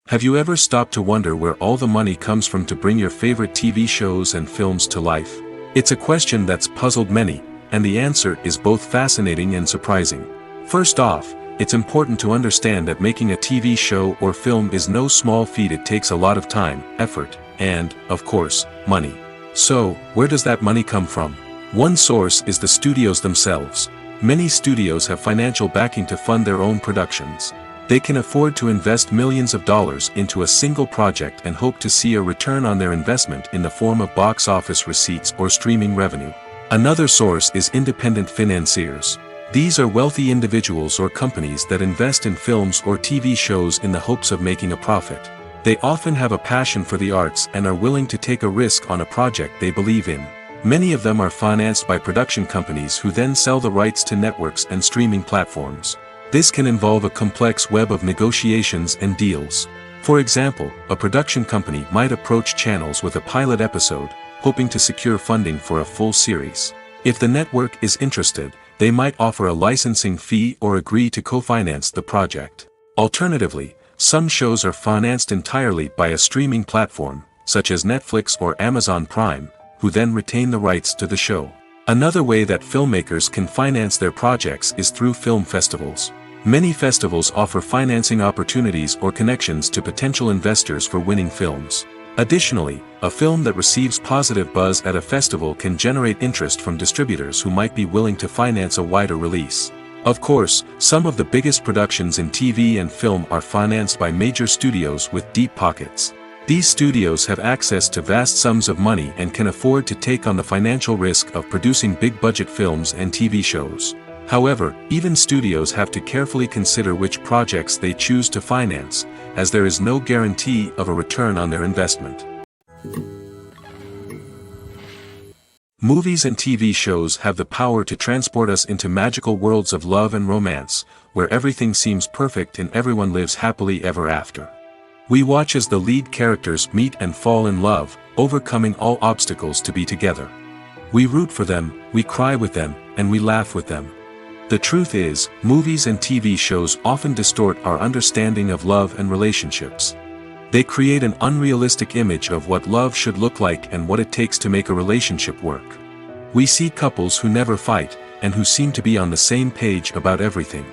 Have you ever stopped to wonder where all the money comes from to bring your favorite TV shows and films to life? It's a question that's puzzled many, and the answer is both fascinating and surprising. First off, it's important to understand that making a TV show or film is no small feat. It takes a lot of time, effort, and, of course, money. So, where does that money come from? One source is the studios themselves. Many studios have financial backing to fund their own productions. They can afford to invest millions of dollars into a single project and hope to see a return on their investment in the form of box office receipts or streaming revenue. Another source is independent financiers. These are wealthy individuals or companies that invest in films or TV shows in the hopes of making a profit. They often have a passion for the arts and are willing to take a risk on a project they believe in. Many of them are financed by production companies who then sell the rights to networks and streaming platforms. This can involve a complex web of negotiations and deals. For example, a production company might approach channels with a pilot episode, hoping to secure funding for a full series. If the network is interested, they might offer a licensing fee or agree to co-finance the project. Alternatively, some shows are financed entirely by a streaming platform, such as Netflix or Amazon Prime, who then retain the rights to the show. Another way that filmmakers can finance their projects is through film festivals. Many festivals offer financing opportunities or connections to potential investors for winning films. Additionally, a film that receives positive buzz at a festival can generate interest from distributors who might be willing to finance a wider release. Of course, some of the biggest productions in TV and film are financed by major studios with deep pockets. These studios have access to vast sums of money and can afford to take on the financial risk of producing big-budget films and TV shows. However, even studios have to carefully consider which projects they choose to finance, as there is no guarantee of a return on their investment. Movies and TV shows have the power to transport us into magical worlds of love and romance, where everything seems perfect and everyone lives happily ever after. We watch as the lead characters meet and fall in love, overcoming all obstacles to be together. We root for them, we cry with them, and we laugh with them. The truth is, movies and TV shows often distort our understanding of love and relationships. They create an unrealistic image of what love should look like and what it takes to make a relationship work. We see couples who never fight, and who seem to be on the same page about everything.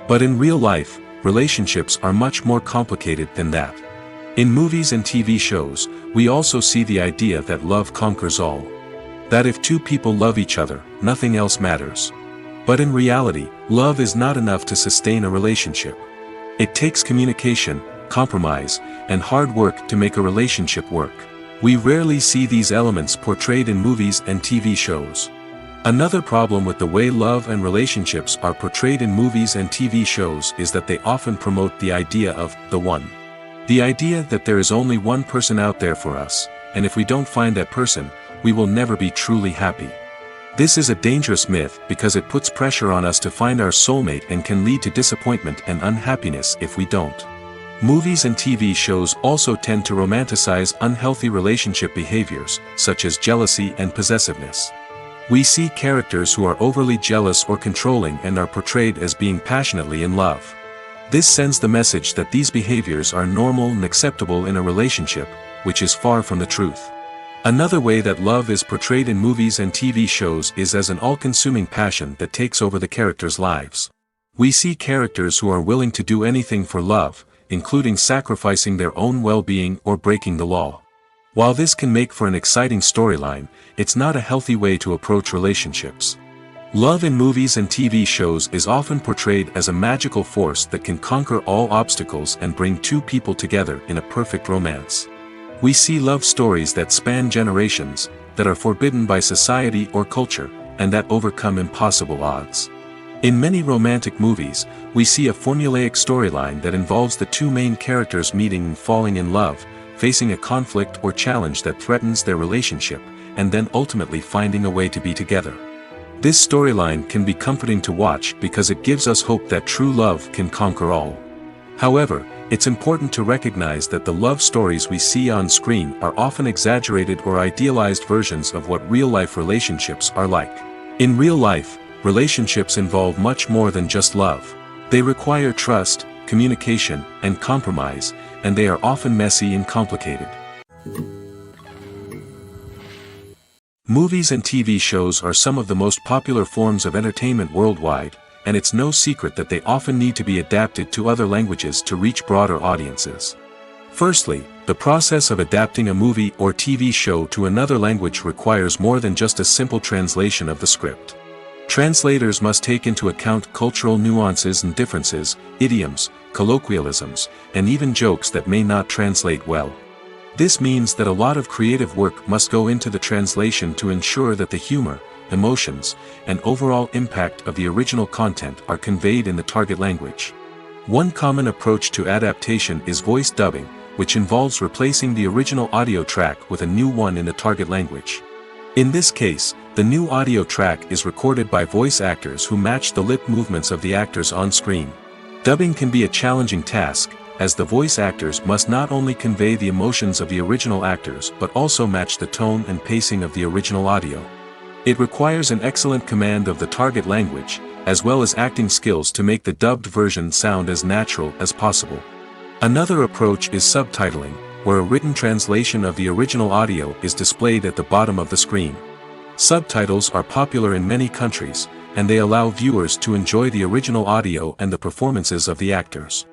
But in real life, relationships are much more complicated than that. In movies and TV shows, we also see the idea that love conquers all. That if two people love each other, nothing else matters. But in reality, love is not enough to sustain a relationship. It takes communication, compromise, and hard work to make a relationship work. We rarely see these elements portrayed in movies and TV shows. Another problem with the way love and relationships are portrayed in movies and TV shows is that they often promote the idea of the one. The idea that there is only one person out there for us, and if we don't find that person, we will never be truly happy. This is a dangerous myth because it puts pressure on us to find our soulmate and can lead to disappointment and unhappiness if we don't. Movies and TV shows also tend to romanticize unhealthy relationship behaviors, such as jealousy and possessiveness. We see characters who are overly jealous or controlling and are portrayed as being passionately in love. This sends the message that these behaviors are normal and acceptable in a relationship, which is far from the truth. Another way that love is portrayed in movies and TV shows is as an all-consuming passion that takes over the characters' lives. We see characters who are willing to do anything for love, including sacrificing their own well-being or breaking the law. While this can make for an exciting storyline, it's not a healthy way to approach relationships. Love in movies and TV shows is often portrayed as a magical force that can conquer all obstacles and bring two people together in a perfect romance. We see love stories that span generations, that are forbidden by society or culture, and that overcome impossible odds. In many romantic movies, we see a formulaic storyline that involves the two main characters meeting and falling in love, facing a conflict or challenge that threatens their relationship, and then ultimately finding a way to be together. This storyline can be comforting to watch because it gives us hope that true love can conquer all. However, it's important to recognize that the love stories we see on screen are often exaggerated or idealized versions of what real-life relationships are like. In real life, relationships involve much more than just love. They require trust, communication, and compromise, and they are often messy and complicated. Movies and TV shows are some of the most popular forms of entertainment worldwide, and it's no secret that they often need to be adapted to other languages to reach broader audiences. Firstly, the process of adapting a movie or TV show to another language requires more than just a simple translation of the script. Translators must take into account cultural nuances and differences, idioms, colloquialisms, and even jokes that may not translate well. This means that a lot of creative work must go into the translation to ensure that the humor, emotions, and overall impact of the original content are conveyed in the target language. One common approach to adaptation is voice dubbing, which involves replacing the original audio track with a new one in the target language. In this case, the new audio track is recorded by voice actors who match the lip movements of the actors on screen. Dubbing can be a challenging task, as the voice actors must not only convey the emotions of the original actors but also match the tone and pacing of the original audio. It requires an excellent command of the target language, as well as acting skills to make the dubbed version sound as natural as possible. Another approach is subtitling, where a written translation of the original audio is displayed at the bottom of the screen. Subtitles are popular in many countries, and they allow viewers to enjoy the original audio and the performances of the actors.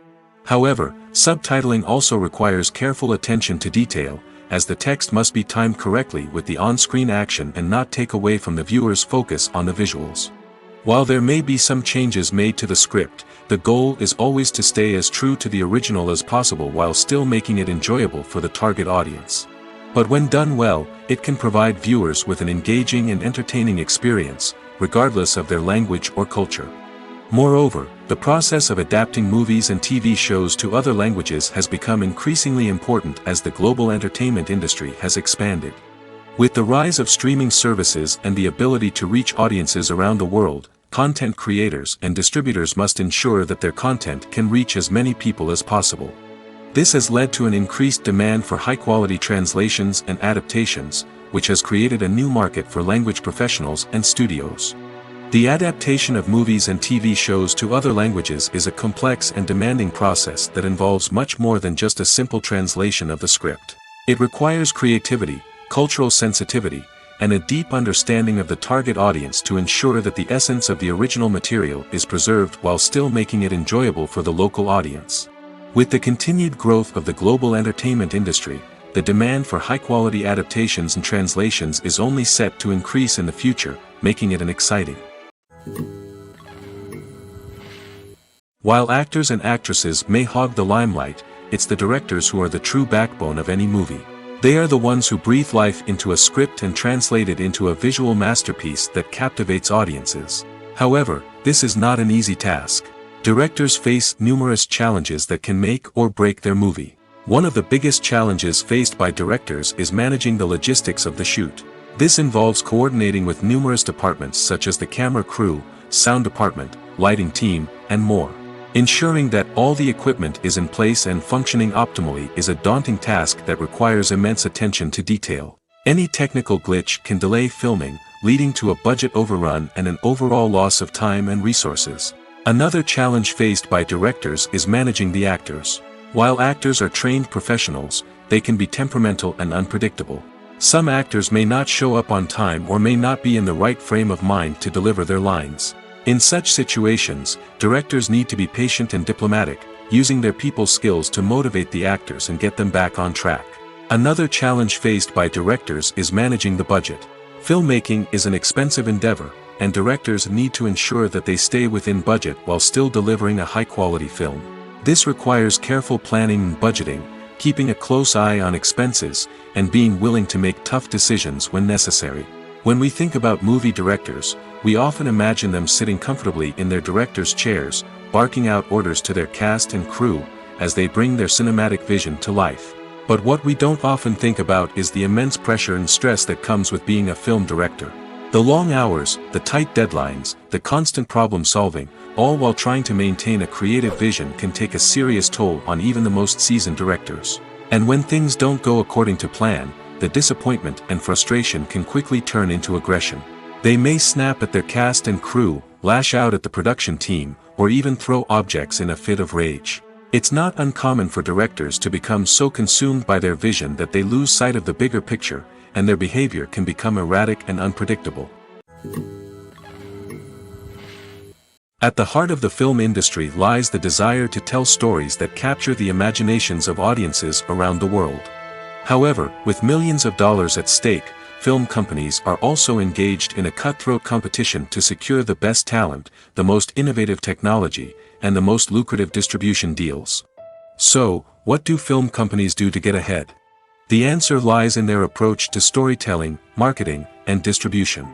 However, subtitling also requires careful attention to detail, as the text must be timed correctly with the on-screen action and not take away from the viewer's focus on the visuals. While there may be some changes made to the script, the goal is always to stay as true to the original as possible while still making it enjoyable for the target audience. But when done well, it can provide viewers with an engaging and entertaining experience, regardless of their language or culture. Moreover, the process of adapting movies and TV shows to other languages has become increasingly important as the global entertainment industry has expanded. With the rise of streaming services and the ability to reach audiences around the world, content creators and distributors must ensure that their content can reach as many people as possible. This has led to an increased demand for high-quality translations and adaptations, which has created a new market for language professionals and studios. The adaptation of movies and TV shows to other languages is a complex and demanding process that involves much more than just a simple translation of the script. It requires creativity, cultural sensitivity, and a deep understanding of the target audience to ensure that the essence of the original material is preserved while still making it enjoyable for the local audience. With the continued growth of the global entertainment industry, the demand for high-quality adaptations and translations is only set to increase in the future, making it an exciting. While actors and actresses may hog the limelight, it's the directors who are the true backbone of any movie. They are the ones who breathe life into a script and translate it into a visual masterpiece that captivates audiences. However, this is not an easy task. Directors face numerous challenges that can make or break their movie. One of the biggest challenges faced by directors is managing the logistics of the shoot. This involves coordinating with numerous departments such as the camera crew, sound department, lighting team, and more. Ensuring that all the equipment is in place and functioning optimally is a daunting task that requires immense attention to detail. Any technical glitch can delay filming, leading to a budget overrun and an overall loss of time and resources. Another challenge faced by directors is managing the actors. While actors are trained professionals, they can be temperamental and unpredictable. Some actors may not show up on time or may not be in the right frame of mind to deliver their lines. In such situations, directors need to be patient and diplomatic, using their people skills to motivate the actors and get them back on track. Another challenge faced by directors is managing the budget. Filmmaking is an expensive endeavor, and directors need to ensure that they stay within budget while still delivering a high-quality film. This requires careful planning and budgeting, keeping a close eye on expenses, and being willing to make tough decisions when necessary. When we think about movie directors, we often imagine them sitting comfortably in their director's chairs, barking out orders to their cast and crew, as they bring their cinematic vision to life. But what we don't often think about is the immense pressure and stress that comes with being a film director. The long hours, the tight deadlines, the constant problem solving, all while trying to maintain a creative vision can take a serious toll on even the most seasoned directors. And when things don't go according to plan, the disappointment and frustration can quickly turn into aggression. They may snap at their cast and crew, lash out at the production team, or even throw objects in a fit of rage. It's not uncommon for directors to become so consumed by their vision that they lose sight of the bigger picture, and their behavior can become erratic and unpredictable. At the heart of the film industry lies the desire to tell stories that capture the imaginations of audiences around the world. However, with millions of dollars at stake, film companies are also engaged in a cutthroat competition to secure the best talent, the most innovative technology, and the most lucrative distribution deals. So, what do film companies do to get ahead? The answer lies in their approach to storytelling, marketing, and distribution.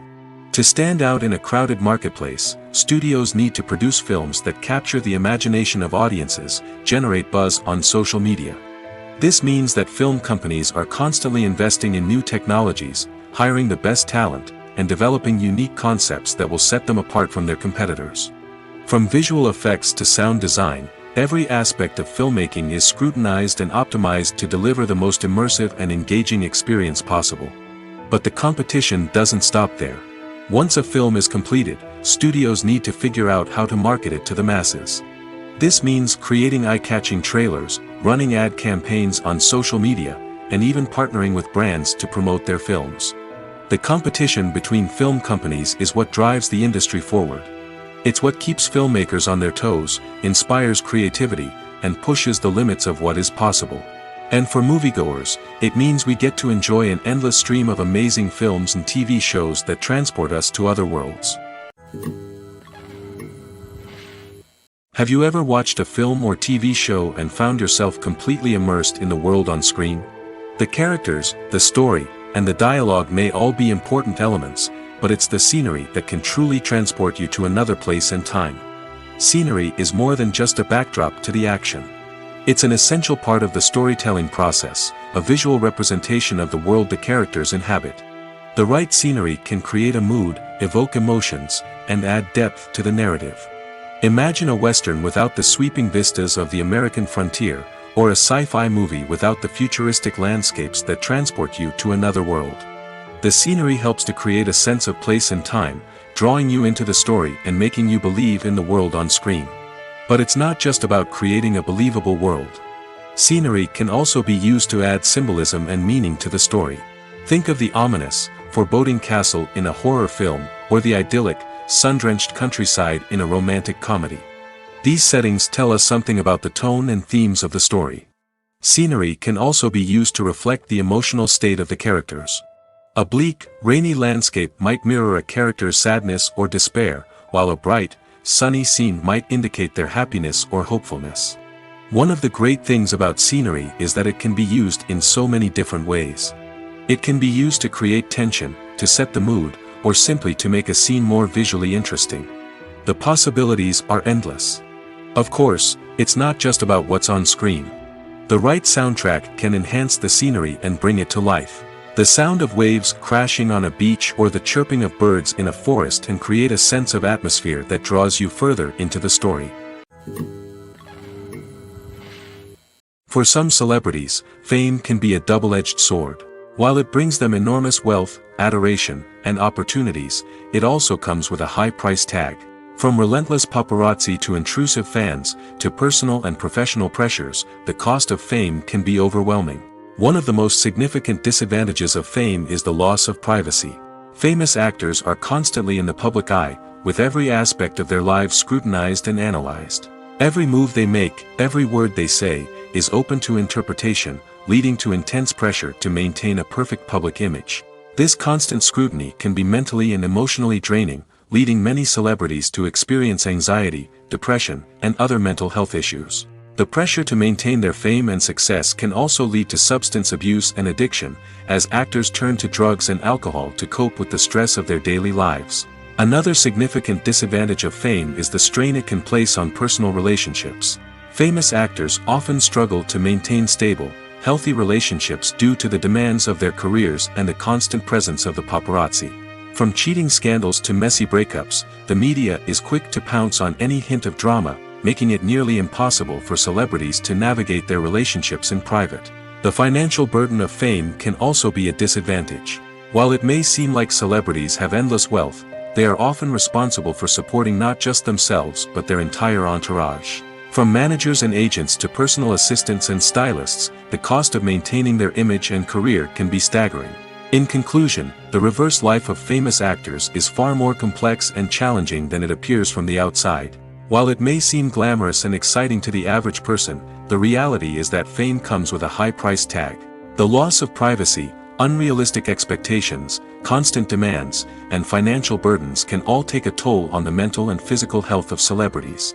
To stand out in a crowded marketplace, studios need to produce films that capture the imagination of audiences, generate buzz on social media. This means that film companies are constantly investing in new technologies, hiring the best talent, and developing unique concepts that will set them apart from their competitors. From visual effects to sound design, every aspect of filmmaking is scrutinized and optimized to deliver the most immersive and engaging experience possible. But the competition doesn't stop there. Once a film is completed, studios need to figure out how to market it to the masses. This means creating eye-catching trailers, running ad campaigns on social media, and even partnering with brands to promote their films. The competition between film companies is what drives the industry forward. It's what keeps filmmakers on their toes, inspires creativity, and pushes the limits of what is possible. And for moviegoers, it means we get to enjoy an endless stream of amazing films and TV shows that transport us to other worlds. Have you ever watched a film or TV show and found yourself completely immersed in the world on screen? The characters, the story, and the dialogue may all be important elements, but it's the scenery that can truly transport you to another place and time. Scenery is more than just a backdrop to the action. It's an essential part of the storytelling process, a visual representation of the world the characters inhabit. The right scenery can create a mood, evoke emotions, and add depth to the narrative. Imagine a Western without the sweeping vistas of the American frontier, or a sci-fi movie without the futuristic landscapes that transport you to another world. The scenery helps to create a sense of place and time, drawing you into the story and making you believe in the world on screen. But it's not just about creating a believable world. Scenery can also be used to add symbolism and meaning to the story. Think of the ominous, foreboding castle in a horror film, or the idyllic, sun-drenched countryside in a romantic comedy. These settings tell us something about the tone and themes of the story. Scenery can also be used to reflect the emotional state of the characters. A bleak, rainy landscape might mirror a character's sadness or despair, while a bright, sunny scene might indicate their happiness or hopefulness. One of the great things about scenery is that it can be used in so many different ways. It can be used to create tension, to set the mood, or simply to make a scene more visually interesting. The possibilities are endless. Of course, it's not just about what's on screen. The right soundtrack can enhance the scenery and bring it to life. The sound of waves crashing on a beach or the chirping of birds in a forest can create a sense of atmosphere that draws you further into the story. For some celebrities, fame can be a double-edged sword. While it brings them enormous wealth, adoration, and opportunities, it also comes with a high price tag. From relentless paparazzi to intrusive fans, to personal and professional pressures, the cost of fame can be overwhelming. One of the most significant disadvantages of fame is the loss of privacy. Famous actors are constantly in the public eye, with every aspect of their lives scrutinized and analyzed. Every move they make, every word they say, is open to interpretation, leading to intense pressure to maintain a perfect public image. This constant scrutiny can be mentally and emotionally draining, leading many celebrities to experience anxiety, depression, and other mental health issues. The pressure to maintain their fame and success can also lead to substance abuse and addiction, as actors turn to drugs and alcohol to cope with the stress of their daily lives. Another significant disadvantage of fame is the strain it can place on personal relationships. Famous actors often struggle to maintain stable, healthy relationships due to the demands of their careers and the constant presence of the paparazzi. From cheating scandals to messy breakups, the media is quick to pounce on any hint of drama, making it nearly impossible for celebrities to navigate their relationships in private. The financial burden of fame can also be a disadvantage. While it may seem like celebrities have endless wealth, they are often responsible for supporting not just themselves but their entire entourage. From managers and agents to personal assistants and stylists, the cost of maintaining their image and career can be staggering. In conclusion, the reverse life of famous actors is far more complex and challenging than it appears from the outside. While it may seem glamorous and exciting to the average person, the reality is that fame comes with a high price tag. The loss of privacy, unrealistic expectations, constant demands, and financial burdens can all take a toll on the mental and physical health of celebrities.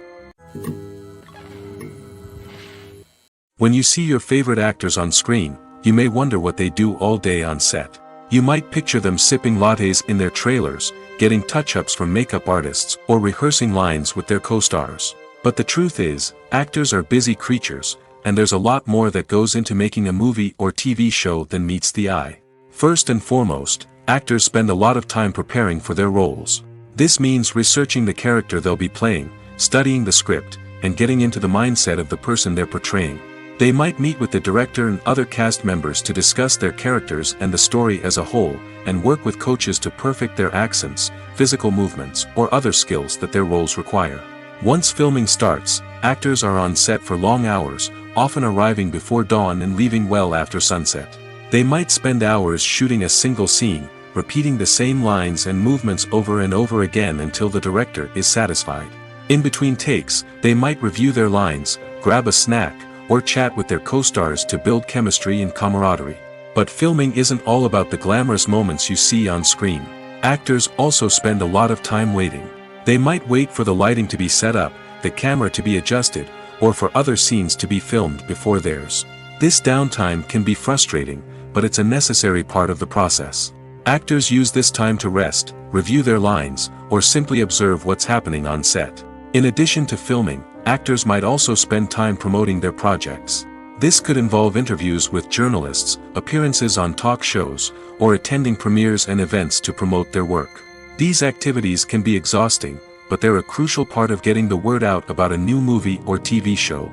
When you see your favorite actors on screen, you may wonder what they do all day on set. You might picture them sipping lattes in their trailers, getting touch-ups from makeup artists, or rehearsing lines with their co-stars. But the truth is, actors are busy creatures, and there's a lot more that goes into making a movie or TV show than meets the eye. First and foremost, actors spend a lot of time preparing for their roles. This means researching the character they'll be playing, studying the script, and getting into the mindset of the person they're portraying. They might meet with the director and other cast members to discuss their characters and the story as a whole, and work with coaches to perfect their accents, physical movements, or other skills that their roles require. Once filming starts, actors are on set for long hours, often arriving before dawn and leaving well after sunset. They might spend hours shooting a single scene, repeating the same lines and movements over and over again until the director is satisfied. In between takes, they might review their lines, grab a snack, or chat with their co-stars to build chemistry and camaraderie. But filming isn't all about the glamorous moments you see on screen. Actors also spend a lot of time waiting. They might wait for the lighting to be set up, the camera to be adjusted, or for other scenes to be filmed before theirs. This downtime can be frustrating, but it's a necessary part of the process. Actors use this time to rest, review their lines, or simply observe what's happening on set. In addition to filming, actors might also spend time promoting their projects. This could involve interviews with journalists, appearances on talk shows, or attending premieres and events to promote their work. These activities can be exhausting, but they're a crucial part of getting the word out about a new movie or TV show.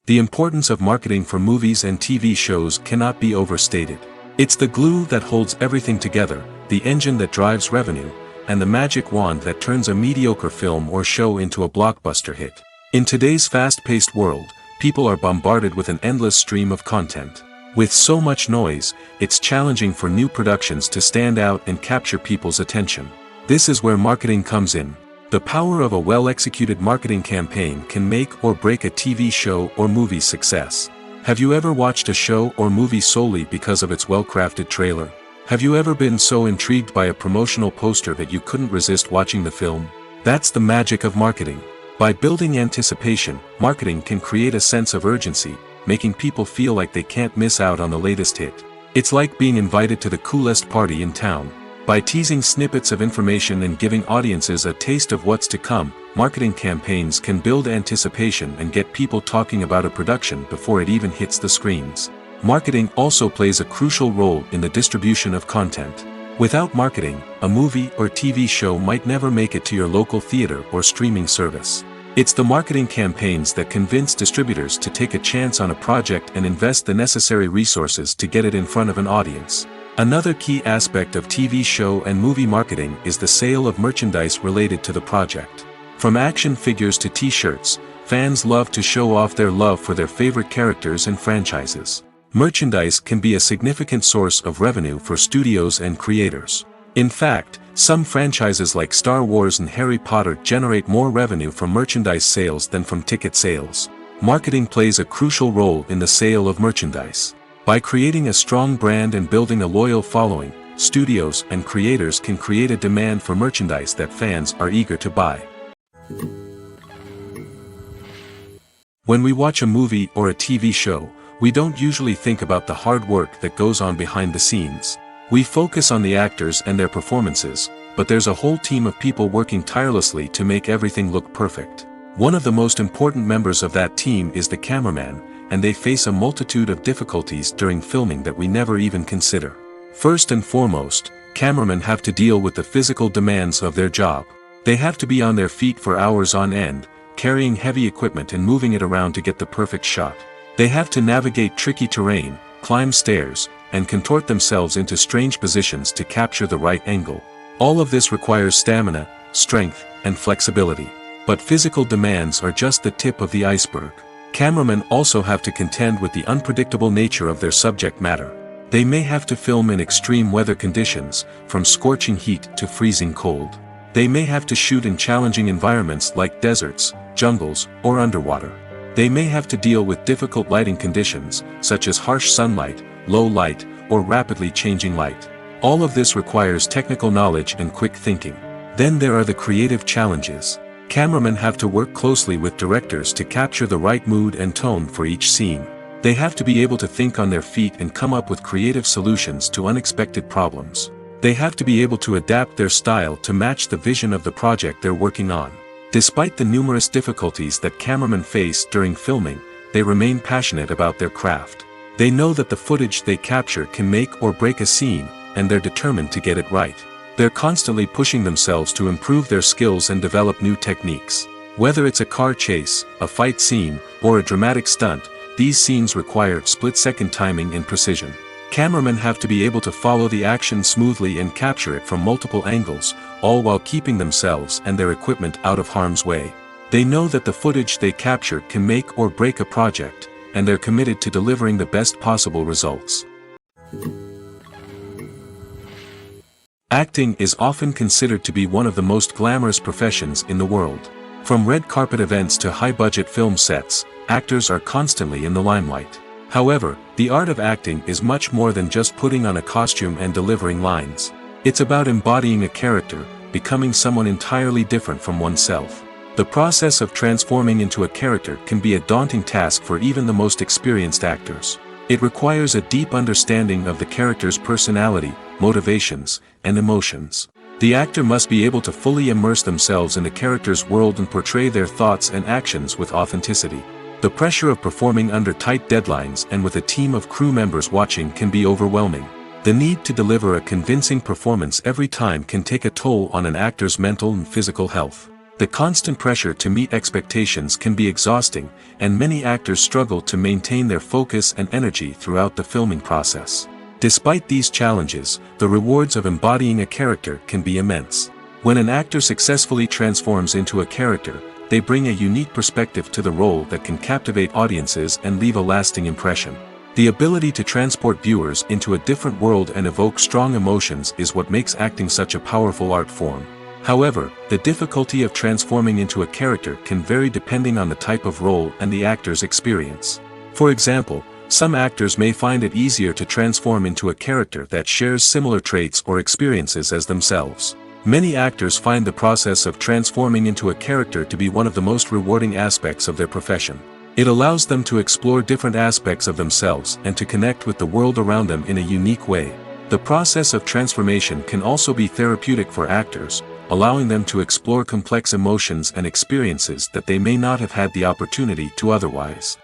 The importance of marketing for movies and TV shows cannot be overstated. It's the glue that holds everything together, the engine that drives revenue, and the magic wand that turns a mediocre film or show into a blockbuster hit. In today's fast-paced world, people are bombarded with an endless stream of content. With so much noise, it's challenging for new productions to stand out and capture people's attention. This is where marketing comes in. The power of a well-executed marketing campaign can make or break a TV show or movie's success. Have you ever watched a show or movie solely because of its well-crafted trailer? Have you ever been so intrigued by a promotional poster that you couldn't resist watching the film? That's the magic of marketing. By building anticipation, marketing can create a sense of urgency, making people feel like they can't miss out on the latest hit. It's like being invited to the coolest party in town. By teasing snippets of information and giving audiences a taste of what's to come, marketing campaigns can build anticipation and get people talking about a production before it even hits the screens. Marketing also plays a crucial role in the distribution of content. Without marketing, a movie or TV show might never make it to your local theater or streaming service. It's the marketing campaigns that convince distributors to take a chance on a project and invest the necessary resources to get it in front of an audience. Another key aspect of TV show and movie marketing is the sale of merchandise related to the project. From action figures to t-shirts, fans love to show off their love for their favorite characters and franchises. Merchandise can be a significant source of revenue for studios and creators. In fact, some franchises like Star Wars and Harry Potter generate more revenue from merchandise sales than from ticket sales. Marketing plays a crucial role in the sale of merchandise. By creating a strong brand and building a loyal following, studios and creators can create a demand for merchandise that fans are eager to buy. When we watch a movie or a TV show, we don't usually think about the hard work that goes on behind the scenes. We focus on the actors and their performances, but there's a whole team of people working tirelessly to make everything look perfect. One of the most important members of that team is the cameraman, and they face a multitude of difficulties during filming that we never even consider. First and foremost, cameramen have to deal with the physical demands of their job. They have to be on their feet for hours on end, carrying heavy equipment and moving it around to get the perfect shot. They have to navigate tricky terrain, climb stairs, and contort themselves into strange positions to capture the right angle. All of this requires stamina, strength, and flexibility. But physical demands are just the tip of the iceberg. Cameramen also have to contend with the unpredictable nature of their subject matter. They may have to film in extreme weather conditions, from scorching heat to freezing cold. They may have to shoot in challenging environments like deserts, jungles, or underwater. They may have to deal with difficult lighting conditions, such as harsh sunlight, low light, or rapidly changing light. All of this requires technical knowledge and quick thinking. Then there are the creative challenges. Cameramen have to work closely with directors to capture the right mood and tone for each scene. They have to be able to think on their feet and come up with creative solutions to unexpected problems. They have to be able to adapt their style to match the vision of the project they're working on. Despite the numerous difficulties that cameramen face during filming, they remain passionate about their craft. They know that the footage they capture can make or break a scene, and they're determined to get it right. They're constantly pushing themselves to improve their skills and develop new techniques. Whether it's a car chase, a fight scene, or a dramatic stunt, these scenes require split-second timing and precision. Cameramen have to be able to follow the action smoothly and capture it from multiple angles, all while keeping themselves and their equipment out of harm's way. They know that the footage they capture can make or break a project, and they're committed to delivering the best possible results. Acting is often considered to be one of the most glamorous professions in the world. From red carpet events to high-budget film sets, actors are constantly in the limelight. However, the art of acting is much more than just putting on a costume and delivering lines. It's about embodying a character, becoming someone entirely different from oneself. The process of transforming into a character can be a daunting task for even the most experienced actors. It requires a deep understanding of the character's personality, motivations, and emotions. The actor must be able to fully immerse themselves in the character's world and portray their thoughts and actions with authenticity. The pressure of performing under tight deadlines and with a team of crew members watching can be overwhelming. The need to deliver a convincing performance every time can take a toll on an actor's mental and physical health. The constant pressure to meet expectations can be exhausting, and many actors struggle to maintain their focus and energy throughout the filming process. Despite these challenges, the rewards of embodying a character can be immense. When an actor successfully transforms into a character, they bring a unique perspective to the role that can captivate audiences and leave a lasting impression. The ability to transport viewers into a different world and evoke strong emotions is what makes acting such a powerful art form. However, the difficulty of transforming into a character can vary depending on the type of role and the actor's experience. For example, some actors may find it easier to transform into a character that shares similar traits or experiences as themselves. Many actors find the process of transforming into a character to be one of the most rewarding aspects of their profession. It allows them to explore different aspects of themselves and to connect with the world around them in a unique way. The process of transformation can also be therapeutic for actors, allowing them to explore complex emotions and experiences that they may not have had the opportunity to otherwise.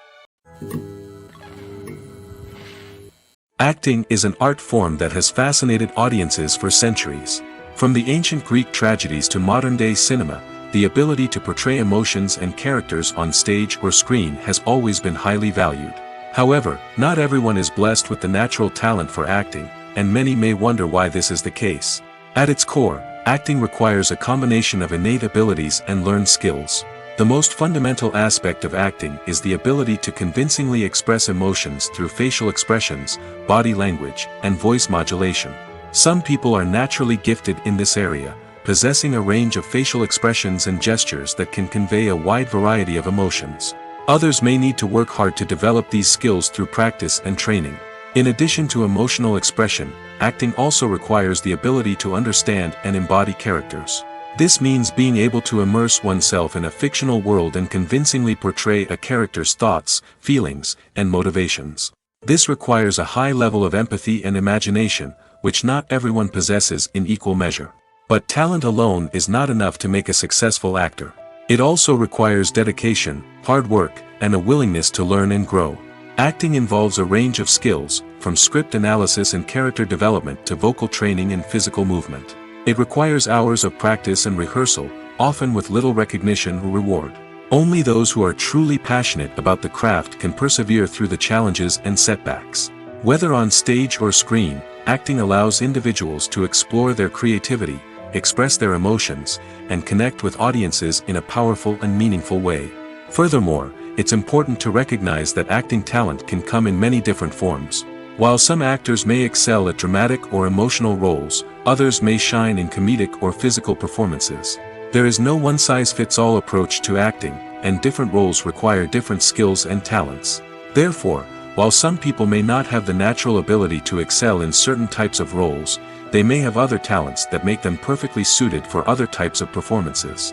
Acting is an art form that has fascinated audiences for centuries. From the ancient Greek tragedies to modern-day cinema, the ability to portray emotions and characters on stage or screen has always been highly valued. However, not everyone is blessed with the natural talent for acting, and many may wonder why this is the case. At its core, acting requires a combination of innate abilities and learned skills. The most fundamental aspect of acting is the ability to convincingly express emotions through facial expressions, body language, and voice modulation. Some people are naturally gifted in this area, possessing a range of facial expressions and gestures that can convey a wide variety of emotions. Others may need to work hard to develop these skills through practice and training. In addition to emotional expression, acting also requires the ability to understand and embody characters. This means being able to immerse oneself in a fictional world and convincingly portray a character's thoughts, feelings, and motivations. This requires a high level of empathy and imagination, which not everyone possesses in equal measure. But talent alone is not enough to make a successful actor. It also requires dedication, hard work, and a willingness to learn and grow. Acting involves a range of skills, from script analysis and character development to vocal training and physical movement. It requires hours of practice and rehearsal, often with little recognition or reward. Only those who are truly passionate about the craft can persevere through the challenges and setbacks. Whether on stage or screen, acting allows individuals to explore their creativity, express their emotions, and connect with audiences in a powerful and meaningful way. Furthermore, it's important to recognize that acting talent can come in many different forms. While some actors may excel at dramatic or emotional roles, others may shine in comedic or physical performances. There is no one-size-fits-all approach to acting, and different roles require different skills and talents. Therefore, while some people may not have the natural ability to excel in certain types of roles, they may have other talents that make them perfectly suited for other types of performances.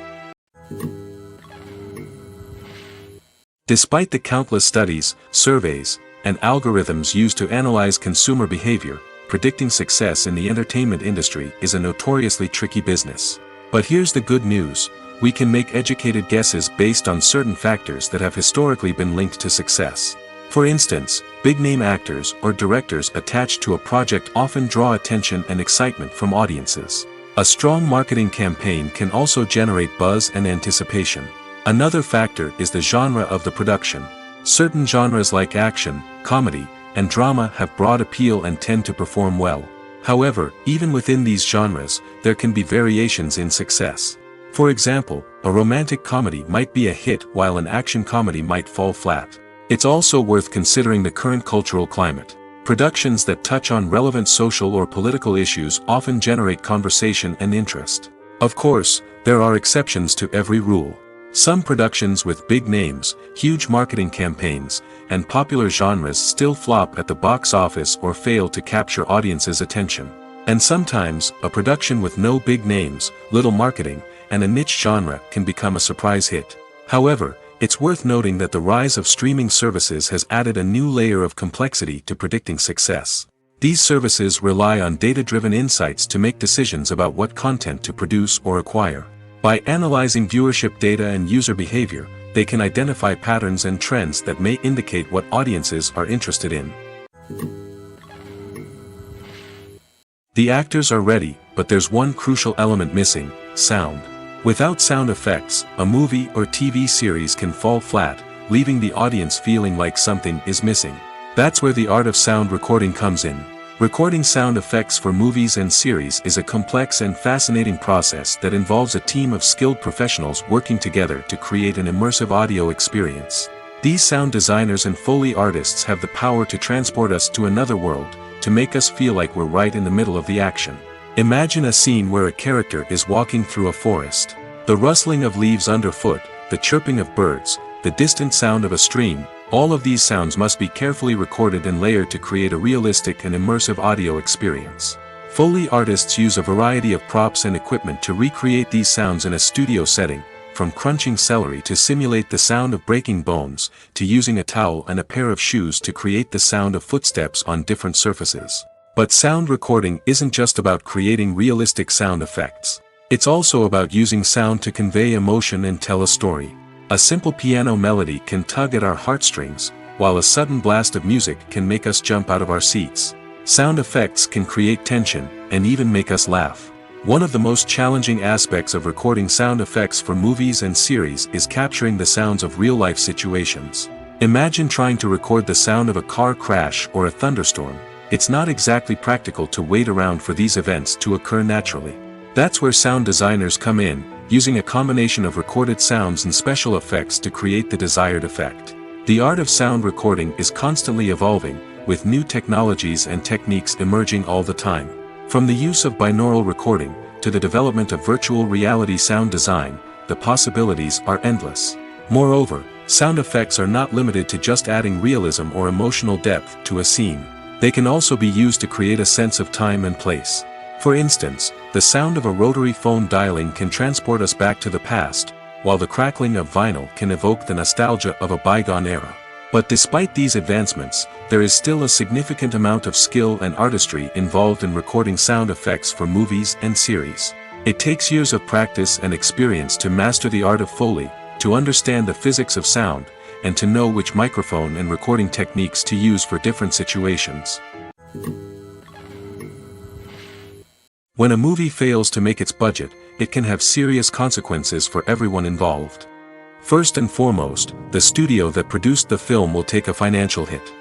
Despite the countless studies, surveys, and algorithms used to analyze consumer behavior, predicting success in the entertainment industry is a notoriously tricky business. But here's the good news: we can make educated guesses based on certain factors that have historically been linked to success. For instance, big-name actors or directors attached to a project often draw attention and excitement from audiences. A strong marketing campaign can also generate buzz and anticipation. Another factor is the genre of the production. Certain genres like action, comedy, and drama have broad appeal and tend to perform well. However, even within these genres, there can be variations in success. For example, a romantic comedy might be a hit while an action comedy might fall flat. It's also worth considering the current cultural climate. Productions that touch on relevant social or political issues often generate conversation and interest. Of course, there are exceptions to every rule. Some productions with big names, huge marketing campaigns, and popular genres still flop at the box office or fail to capture audiences' attention. And sometimes, a production with no big names, little marketing, and a niche genre can become a surprise hit. However, it's worth noting that the rise of streaming services has added a new layer of complexity to predicting success. These services rely on data-driven insights to make decisions about what content to produce or acquire. By analyzing viewership data and user behavior, they can identify patterns and trends that may indicate what audiences are interested in. The actors are ready, but there's one crucial element missing: sound. Without sound effects, a movie or TV series can fall flat, leaving the audience feeling like something is missing. That's where the art of sound recording comes in. Recording sound effects for movies and series is a complex and fascinating process that involves a team of skilled professionals working together to create an immersive audio experience. These sound designers and Foley artists have the power to transport us to another world, to make us feel like we're right in the middle of the action. Imagine a scene where a character is walking through a forest. The rustling of leaves underfoot, the chirping of birds, the distant sound of a stream, all of these sounds must be carefully recorded and layered to create a realistic and immersive audio experience. Foley artists use a variety of props and equipment to recreate these sounds in a studio setting, from crunching celery to simulate the sound of breaking bones, to using a towel and a pair of shoes to create the sound of footsteps on different surfaces. But sound recording isn't just about creating realistic sound effects. It's also about using sound to convey emotion and tell a story. A simple piano melody can tug at our heartstrings, while a sudden blast of music can make us jump out of our seats. Sound effects can create tension, and even make us laugh. One of the most challenging aspects of recording sound effects for movies and series is capturing the sounds of real-life situations. Imagine trying to record the sound of a car crash or a thunderstorm. It's not exactly practical to wait around for these events to occur naturally. That's where sound designers come in, using a combination of recorded sounds and special effects to create the desired effect. The art of sound recording is constantly evolving, with new technologies and techniques emerging all the time. From the use of binaural recording, to the development of virtual reality sound design, the possibilities are endless. Moreover, sound effects are not limited to just adding realism or emotional depth to a scene. They can also be used to create a sense of time and place. For instance, the sound of a rotary phone dialing can transport us back to the past, while the crackling of vinyl can evoke the nostalgia of a bygone era. But despite these advancements, there is still a significant amount of skill and artistry involved in recording sound effects for movies and series. It takes years of practice and experience to master the art of Foley, to understand the physics of sound, and to know which microphone and recording techniques to use for different situations. When a movie fails to make its budget, it can have serious consequences for everyone involved. First and foremost, the studio that produced the film will take a financial hit.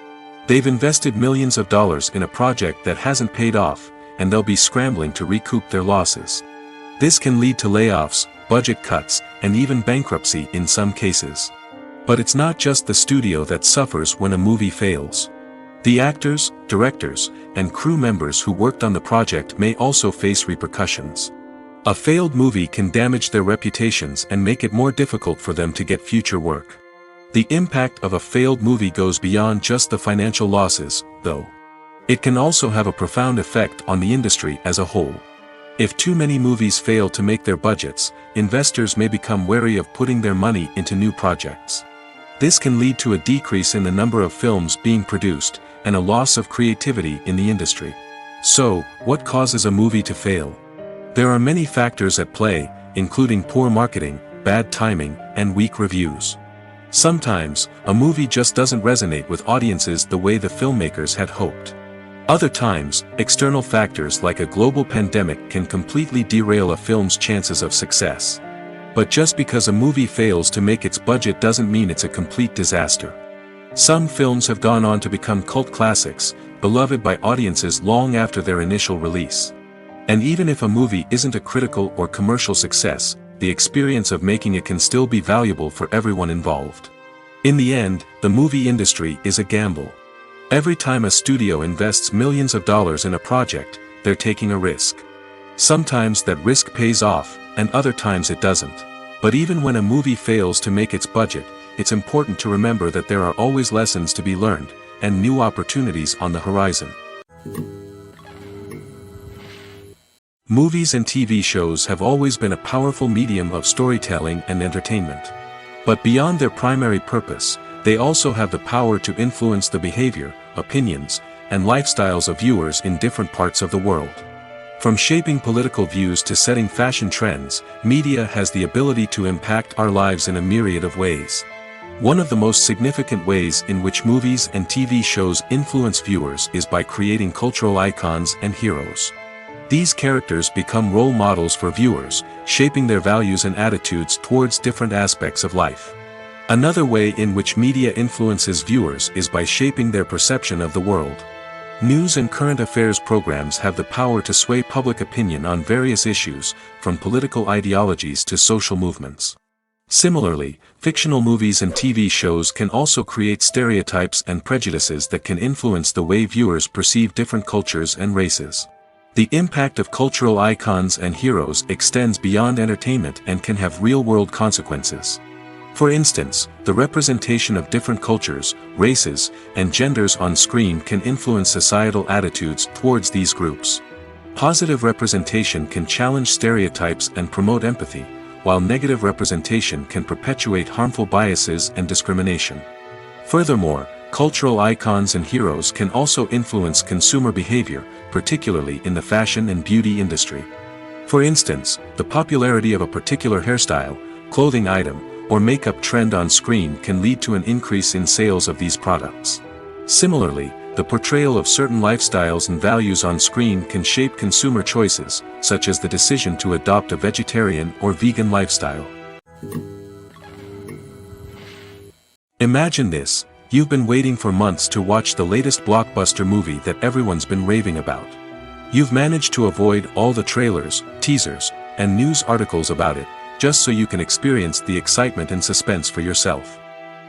They've invested millions of dollars in a project that hasn't paid off, and they'll be scrambling to recoup their losses. This can lead to layoffs, budget cuts, and even bankruptcy in some cases. But it's not just the studio that suffers when a movie fails. The actors, directors, and crew members who worked on the project may also face repercussions. A failed movie can damage their reputations and make it more difficult for them to get future work. The impact of a failed movie goes beyond just the financial losses, though. It can also have a profound effect on the industry as a whole. If too many movies fail to make their budgets, investors may become wary of putting their money into new projects. This can lead to a decrease in the number of films being produced, and a loss of creativity in the industry. So, what causes a movie to fail? There are many factors at play, including poor marketing, bad timing, and weak reviews. Sometimes, a movie just doesn't resonate with audiences the way the filmmakers had hoped. Other times, external factors like a global pandemic can completely derail a film's chances of success. But just because a movie fails to make its budget doesn't mean it's a complete disaster. Some films have gone on to become cult classics, beloved by audiences long after their initial release. And even if a movie isn't a critical or commercial success, the experience of making it can still be valuable for everyone involved. In the end, the movie industry is a gamble. Every time a studio invests millions of dollars in a project, they're taking a risk. Sometimes that risk pays off, and other times it doesn't. But even when a movie fails to make its budget, it's important to remember that there are always lessons to be learned, and new opportunities on the horizon. Movies and TV shows have always been a powerful medium of storytelling and entertainment. But beyond their primary purpose, they also have the power to influence the behavior, opinions, and lifestyles of viewers in different parts of the world. From shaping political views to setting fashion trends, media has the ability to impact our lives in a myriad of ways. One of the most significant ways in which movies and TV shows influence viewers is by creating cultural icons and heroes. These characters become role models for viewers, shaping their values and attitudes towards different aspects of life. Another way in which media influences viewers is by shaping their perception of the world. News and current affairs programs have the power to sway public opinion on various issues, from political ideologies to social movements. Similarly, fictional movies and TV shows can also create stereotypes and prejudices that can influence the way viewers perceive different cultures and races. The impact of cultural icons and heroes extends beyond entertainment and can have real-world consequences. For instance, the representation of different cultures, races, and genders on screen can influence societal attitudes towards these groups. Positive representation can challenge stereotypes and promote empathy, while negative representation can perpetuate harmful biases and discrimination. Furthermore, cultural icons and heroes can also influence consumer behavior, particularly in the fashion and beauty industry. For instance, the popularity of a particular hairstyle, clothing item, or makeup trend on screen can lead to an increase in sales of these products. Similarly, the portrayal of certain lifestyles and values on screen can shape consumer choices, such as the decision to adopt a vegetarian or vegan lifestyle. Imagine this: you've been waiting for months to watch the latest blockbuster movie that everyone's been raving about. You've managed to avoid all the trailers, teasers, and news articles about it, just so you can experience the excitement and suspense for yourself.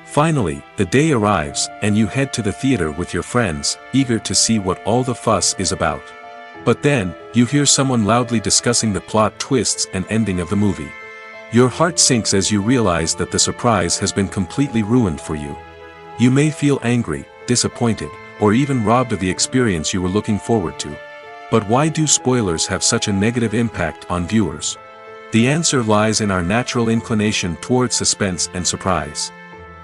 Finally, the day arrives, and you head to the theater with your friends, eager to see what all the fuss is about. But then, you hear someone loudly discussing the plot twists and ending of the movie. Your heart sinks as you realize that the surprise has been completely ruined for you. You may feel angry, disappointed, or even robbed of the experience you were looking forward to. But why do spoilers have such a negative impact on viewers? The answer lies in our natural inclination towards suspense and surprise.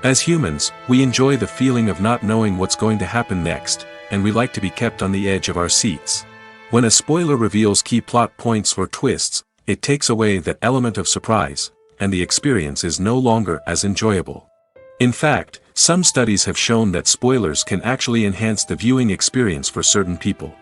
As humans, we enjoy the feeling of not knowing what's going to happen next, and we like to be kept on the edge of our seats. When a spoiler reveals key plot points or twists, it takes away that element of surprise, and the experience is no longer as enjoyable. In fact, some studies have shown that spoilers can actually enhance the viewing experience for certain people.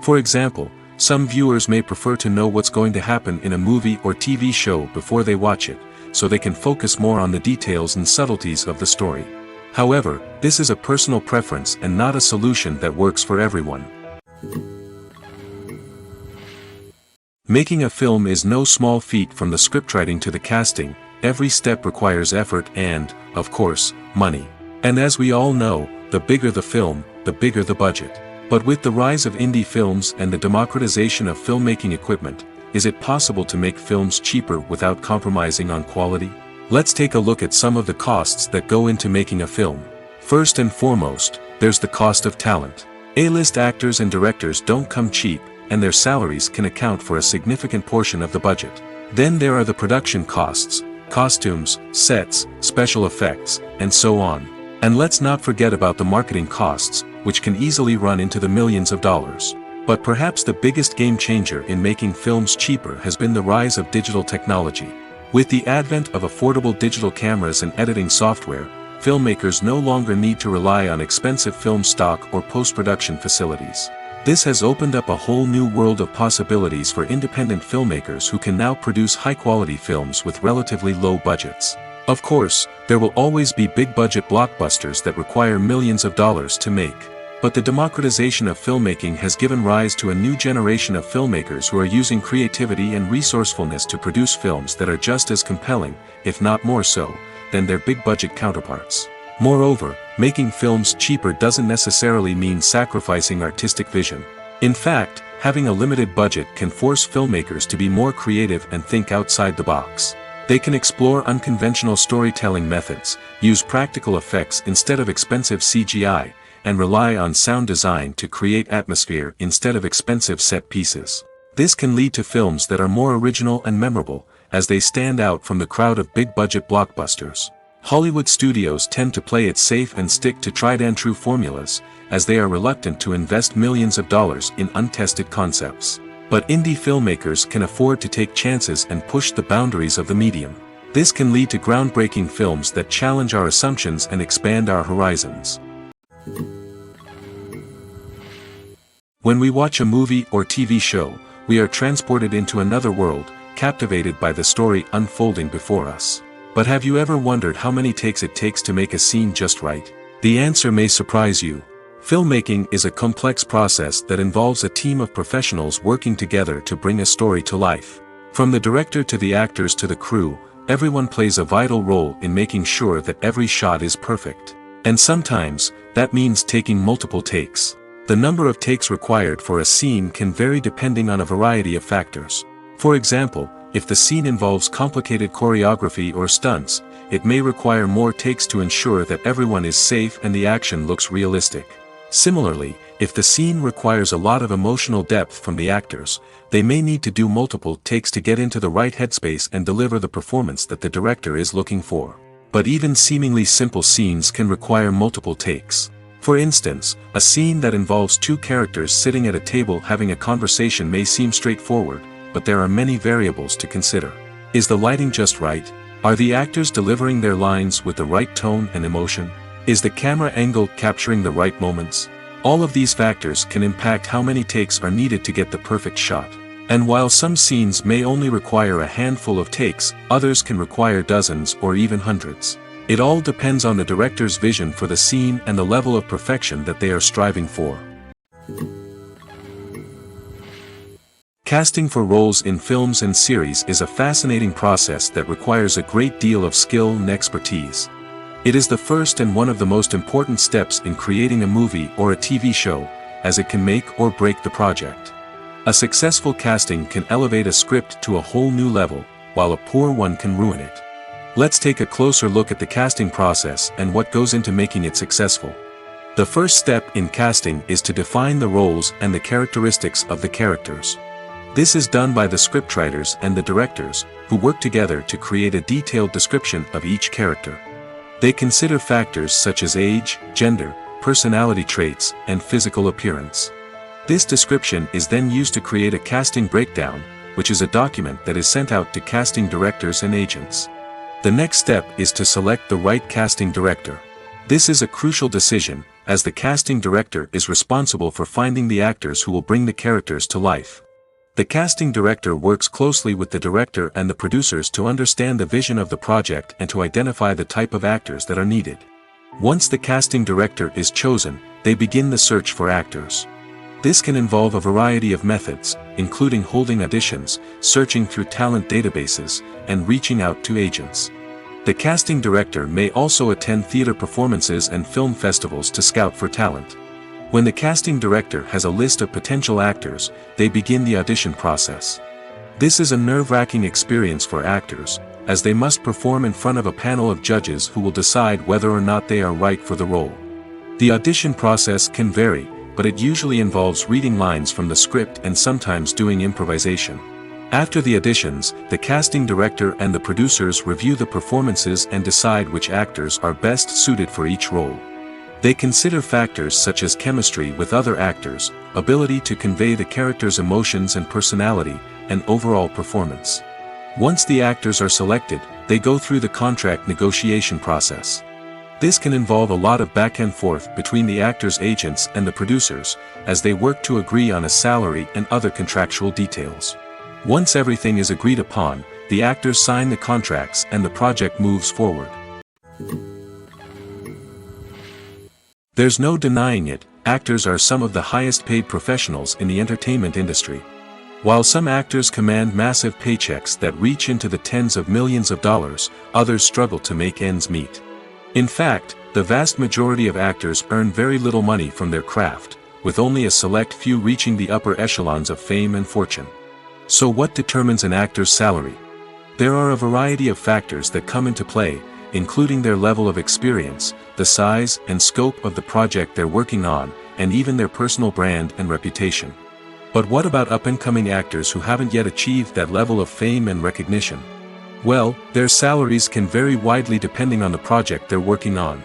For example, some viewers may prefer to know what's going to happen in a movie or TV show before they watch it, so they can focus more on the details and subtleties of the story. However, this is a personal preference and not a solution that works for everyone. Making a film is no small feat. From the scriptwriting to the casting, every step requires effort and, of course, money. And as we all know, the bigger the film, the bigger the budget. But with the rise of indie films and the democratization of filmmaking equipment, is it possible to make films cheaper without compromising on quality? Let's take a look at some of the costs that go into making a film. First and foremost, there's the cost of talent. A-list actors and directors don't come cheap, and their salaries can account for a significant portion of the budget. Then there are the production costs, costumes, sets, special effects, and so on. And let's not forget about the marketing costs, which can easily run into the millions of dollars. But perhaps the biggest game changer in making films cheaper has been the rise of digital technology. With the advent of affordable digital cameras and editing software, filmmakers no longer need to rely on expensive film stock or post-production facilities. This has opened up a whole new world of possibilities for independent filmmakers who can now produce high-quality films with relatively low budgets. Of course, there will always be big-budget blockbusters that require millions of dollars to make. But the democratization of filmmaking has given rise to a new generation of filmmakers who are using creativity and resourcefulness to produce films that are just as compelling, if not more so, than their big-budget counterparts. Moreover, making films cheaper doesn't necessarily mean sacrificing artistic vision. In fact, having a limited budget can force filmmakers to be more creative and think outside the box. They can explore unconventional storytelling methods, use practical effects instead of expensive CGI, and rely on sound design to create atmosphere instead of expensive set pieces. This can lead to films that are more original and memorable, as they stand out from the crowd of big-budget blockbusters. Hollywood studios tend to play it safe and stick to tried-and-true formulas, as they are reluctant to invest millions of dollars in untested concepts. But indie filmmakers can afford to take chances and push the boundaries of the medium. This can lead to groundbreaking films that challenge our assumptions and expand our horizons. When we watch a movie or TV show, we are transported into another world, captivated by the story unfolding before us. But have you ever wondered how many takes it takes to make a scene just right? The answer may surprise you. Filmmaking is a complex process that involves a team of professionals working together to bring a story to life. From the director to the actors to the crew, everyone plays a vital role in making sure that every shot is perfect. And sometimes, that means taking multiple takes. The number of takes required for a scene can vary depending on a variety of factors. For example, if the scene involves complicated choreography or stunts, it may require more takes to ensure that everyone is safe and the action looks realistic. Similarly, if the scene requires a lot of emotional depth from the actors, they may need to do multiple takes to get into the right headspace and deliver the performance that the director is looking for. But even seemingly simple scenes can require multiple takes. For instance, a scene that involves two characters sitting at a table having a conversation may seem straightforward, but there are many variables to consider. Is the lighting just right? Are the actors delivering their lines with the right tone and emotion? Is the camera angle capturing the right moments? All of these factors can impact how many takes are needed to get the perfect shot. And while some scenes may only require a handful of takes, others can require dozens or even hundreds. It all depends on the director's vision for the scene and the level of perfection that they are striving for. Casting for roles in films and series is a fascinating process that requires a great deal of skill and expertise. It is the first and one of the most important steps in creating a movie or a TV show, as it can make or break the project. A successful casting can elevate a script to a whole new level, while a poor one can ruin it. Let's take a closer look at the casting process and what goes into making it successful. The first step in casting is to define the roles and the characteristics of the characters. This is done by the scriptwriters and the directors, who work together to create a detailed description of each character. They consider factors such as age, gender, personality traits, and physical appearance. This description is then used to create a casting breakdown, which is a document that is sent out to casting directors and agents. The next step is to select the right casting director. This is a crucial decision, as the casting director is responsible for finding the actors who will bring the characters to life. The casting director works closely with the director and the producers to understand the vision of the project and to identify the type of actors that are needed. Once the casting director is chosen, they begin the search for actors. This can involve a variety of methods, including holding auditions, searching through talent databases, and reaching out to agents. The casting director may also attend theater performances and film festivals to scout for talent. When the casting director has a list of potential actors, they begin the audition process. This is a nerve-wracking experience for actors, as they must perform in front of a panel of judges who will decide whether or not they are right for the role. The audition process can vary, but it usually involves reading lines from the script and sometimes doing improvisation. After the auditions, the casting director and the producers review the performances and decide which actors are best suited for each role. They consider factors such as chemistry with other actors, ability to convey the character's emotions and personality, and overall performance. Once the actors are selected, they go through the contract negotiation process. This can involve a lot of back and forth between the actors' agents and the producers, as they work to agree on a salary and other contractual details. Once everything is agreed upon, the actors sign the contracts and the project moves forward. There's no denying it, actors are some of the highest paid professionals in the entertainment industry. While some actors command massive paychecks that reach into the tens of millions of dollars, others struggle to make ends meet. In fact, the vast majority of actors earn very little money from their craft, with only a select few reaching the upper echelons of fame and fortune. So what determines an actor's salary? There are a variety of factors that come into play, including their level of experience, the size and scope of the project they're working on, and even their personal brand and reputation. But what about up-and-coming actors who haven't yet achieved that level of fame and recognition? Well, their salaries can vary widely depending on the project they're working on.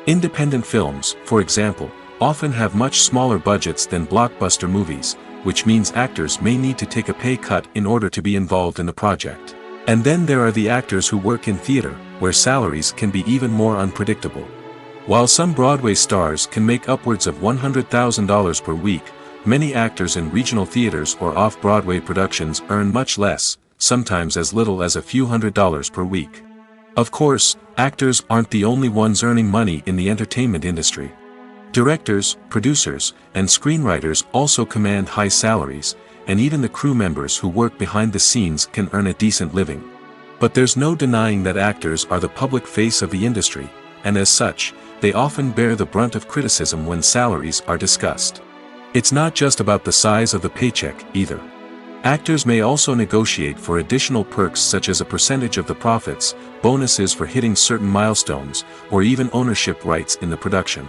Independent films, for example, often have much smaller budgets than blockbuster movies, which means actors may need to take a pay cut in order to be involved in the project. And then there are the actors who work in theater, where salaries can be even more unpredictable. While some Broadway stars can make upwards of $100,000 per week, many actors in regional theaters or off-Broadway productions earn much less, sometimes as little as a few $100s per week. Of course, actors aren't the only ones earning money in the entertainment industry. Directors, producers, and screenwriters also command high salaries, and even the crew members who work behind the scenes can earn a decent living. But there's no denying that actors are the public face of the industry, and as such, they often bear the brunt of criticism when salaries are discussed. It's not just about the size of the paycheck, either. Actors may also negotiate for additional perks such as a percentage of the profits, bonuses for hitting certain milestones, or even ownership rights in the production.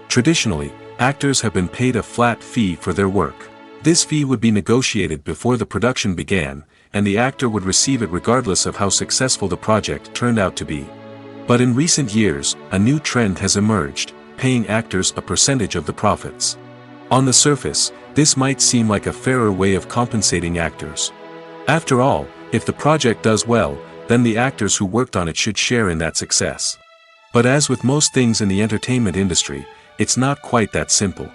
Traditionally, actors have been paid a flat fee for their work. This fee would be negotiated before the production began, and the actor would receive it regardless of how successful the project turned out to be. But in recent years, a new trend has emerged, paying actors a percentage of the profits. On the surface, this might seem like a fairer way of compensating actors. After all, if the project does well, then the actors who worked on it should share in that success. But as with most things in the entertainment industry, it's not quite that simple.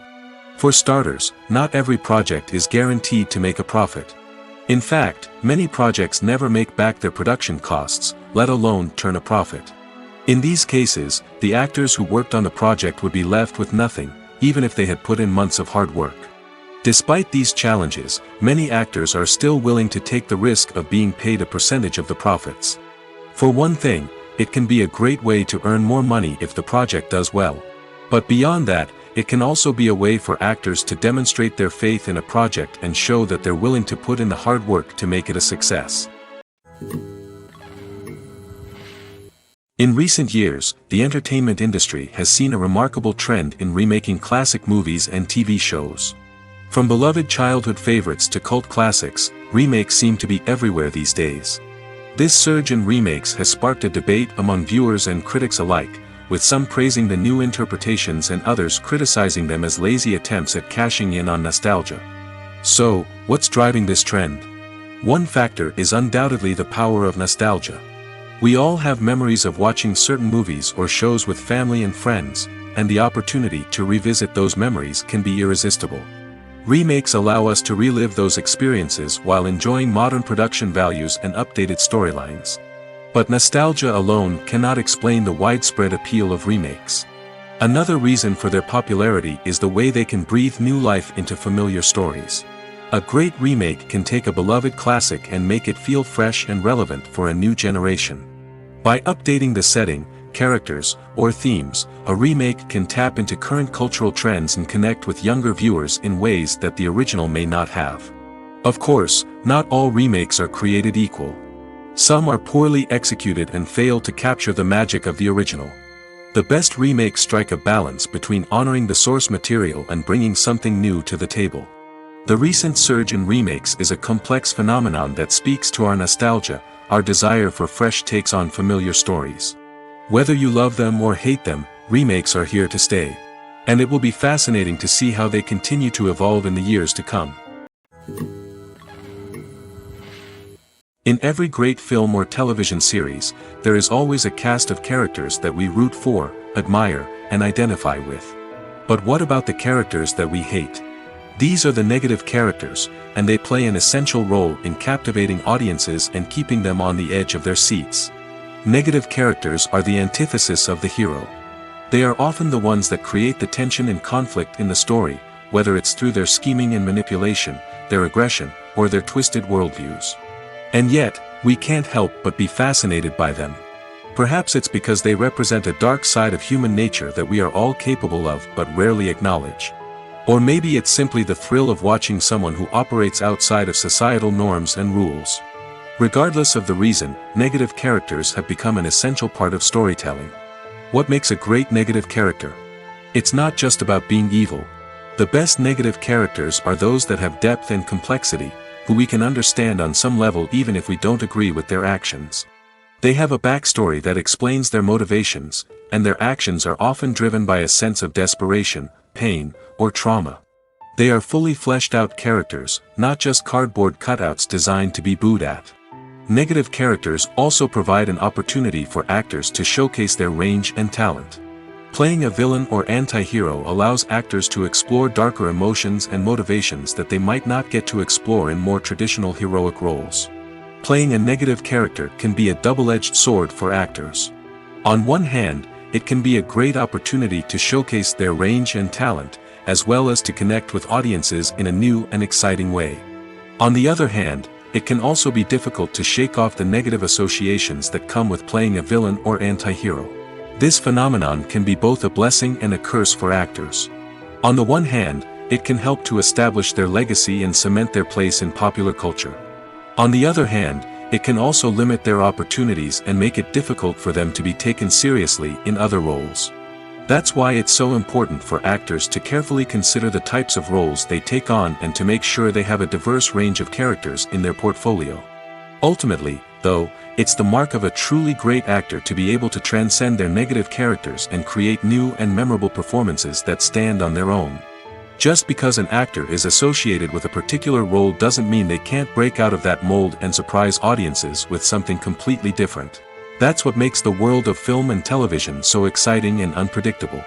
For starters, not every project is guaranteed to make a profit. In fact, many projects never make back their production costs, let alone turn a profit. In these cases, the actors who worked on the project would be left with nothing, even if they had put in months of hard work. Despite these challenges, many actors are still willing to take the risk of being paid a percentage of the profits. For one thing, it can be a great way to earn more money if the project does well. But beyond that, it can also be a way for actors to demonstrate their faith in a project and show that they're willing to put in the hard work to make it a success. In recent years, the entertainment industry has seen a remarkable trend in remaking classic movies and TV shows. From beloved childhood favorites to cult classics, remakes seem to be everywhere these days. This surge in remakes has sparked a debate among viewers and critics alike, with some praising the new interpretations and others criticizing them as lazy attempts at cashing in on nostalgia. So, what's driving this trend? One factor is undoubtedly the power of nostalgia. We all have memories of watching certain movies or shows with family and friends, and the opportunity to revisit those memories can be irresistible. Remakes allow us to relive those experiences while enjoying modern production values and updated storylines. But nostalgia alone cannot explain the widespread appeal of remakes. Another reason for their popularity is the way they can breathe new life into familiar stories. A great remake can take a beloved classic and make it feel fresh and relevant for a new generation. By updating the setting, characters, or themes, a remake can tap into current cultural trends and connect with younger viewers in ways that the original may not have. Of course, not all remakes are created equal. Some are poorly executed and fail to capture the magic of the original. The best remakes strike a balance between honoring the source material and bringing something new to the table. The recent surge in remakes is a complex phenomenon that speaks to our nostalgia, our desire for fresh takes on familiar stories. Whether you love them or hate them, remakes are here to stay. And it will be fascinating to see how they continue to evolve in the years to come. In every great film or television series, there is always a cast of characters that we root for, admire, and identify with. But what about the characters that we hate? These are the negative characters, and they play an essential role in captivating audiences and keeping them on the edge of their seats. Negative characters are the antithesis of the hero. They are often the ones that create the tension and conflict in the story, whether it's through their scheming and manipulation, their aggression, or their twisted worldviews. And yet, we can't help but be fascinated by them. Perhaps it's because they represent a dark side of human nature that we are all capable of but rarely acknowledge. Or maybe it's simply the thrill of watching someone who operates outside of societal norms and rules. Regardless of the reason, negative characters have become an essential part of storytelling. What makes a great negative character? It's not just about being evil. The best negative characters are those that have depth and complexity, who we can understand on some level even if we don't agree with their actions. They have a backstory that explains their motivations, and their actions are often driven by a sense of desperation, pain, or trauma. They are fully fleshed out characters, not just cardboard cutouts designed to be booed at. Negative characters also provide an opportunity for actors to showcase their range and talent. Playing a villain or anti-hero allows actors to explore darker emotions and motivations that they might not get to explore in more traditional heroic roles. Playing a negative character can be a double-edged sword for actors. On one hand, it can be a great opportunity to showcase their range and talent, as well as to connect with audiences in a new and exciting way. On the other hand, it can also be difficult to shake off the negative associations that come with playing a villain or anti-hero. This phenomenon can be both a blessing and a curse for actors. On the one hand, it can help to establish their legacy and cement their place in popular culture. On the other hand, it can also limit their opportunities and make it difficult for them to be taken seriously in other roles. That's why it's so important for actors to carefully consider the types of roles they take on and to make sure they have a diverse range of characters in their portfolio. Ultimately, though, it's the mark of a truly great actor to be able to transcend their negative characters and create new and memorable performances that stand on their own. Just because an actor is associated with a particular role doesn't mean they can't break out of that mold and surprise audiences with something completely different. That's what makes the world of film and television so exciting and unpredictable.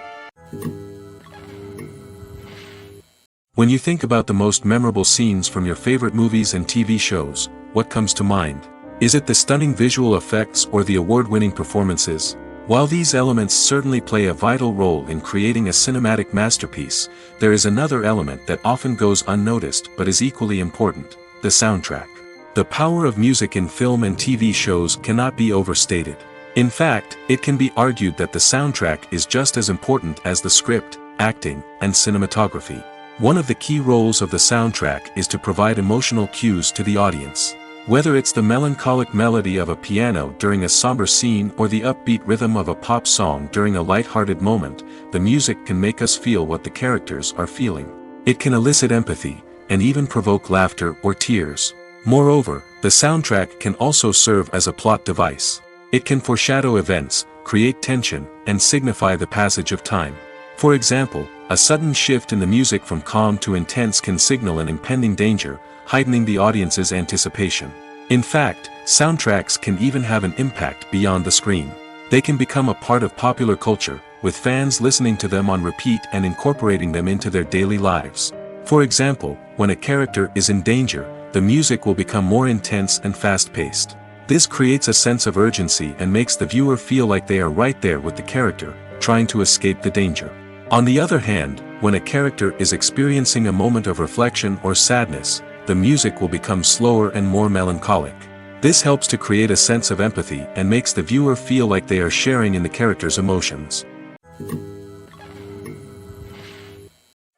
When you think about the most memorable scenes from your favorite movies and TV shows, what comes to mind? Is it the stunning visual effects or the award-winning performances? While these elements certainly play a vital role in creating a cinematic masterpiece, there is another element that often goes unnoticed but is equally important: the soundtrack. The power of music in film and TV shows cannot be overstated. In fact, it can be argued that the soundtrack is just as important as the script, acting, and cinematography. One of the key roles of the soundtrack is to provide emotional cues to the audience. Whether it's the melancholic melody of a piano during a somber scene or the upbeat rhythm of a pop song during a light-hearted moment, the music can make us feel what the characters are feeling. It can elicit empathy, and even provoke laughter or tears. Moreover, the soundtrack can also serve as a plot device. It can foreshadow events, create tension, and signify the passage of time. For example, a sudden shift in the music from calm to intense can signal an impending danger, heightening the audience's anticipation. In fact, soundtracks can even have an impact beyond the screen. They can become a part of popular culture, with fans listening to them on repeat and incorporating them into their daily lives. For example, when a character is in danger, the music will become more intense and fast-paced. This creates a sense of urgency and makes the viewer feel like they are right there with the character, trying to escape the danger. On the other hand, when a character is experiencing a moment of reflection or sadness, the music will become slower and more melancholic. This helps to create a sense of empathy and makes the viewer feel like they are sharing in the character's emotions.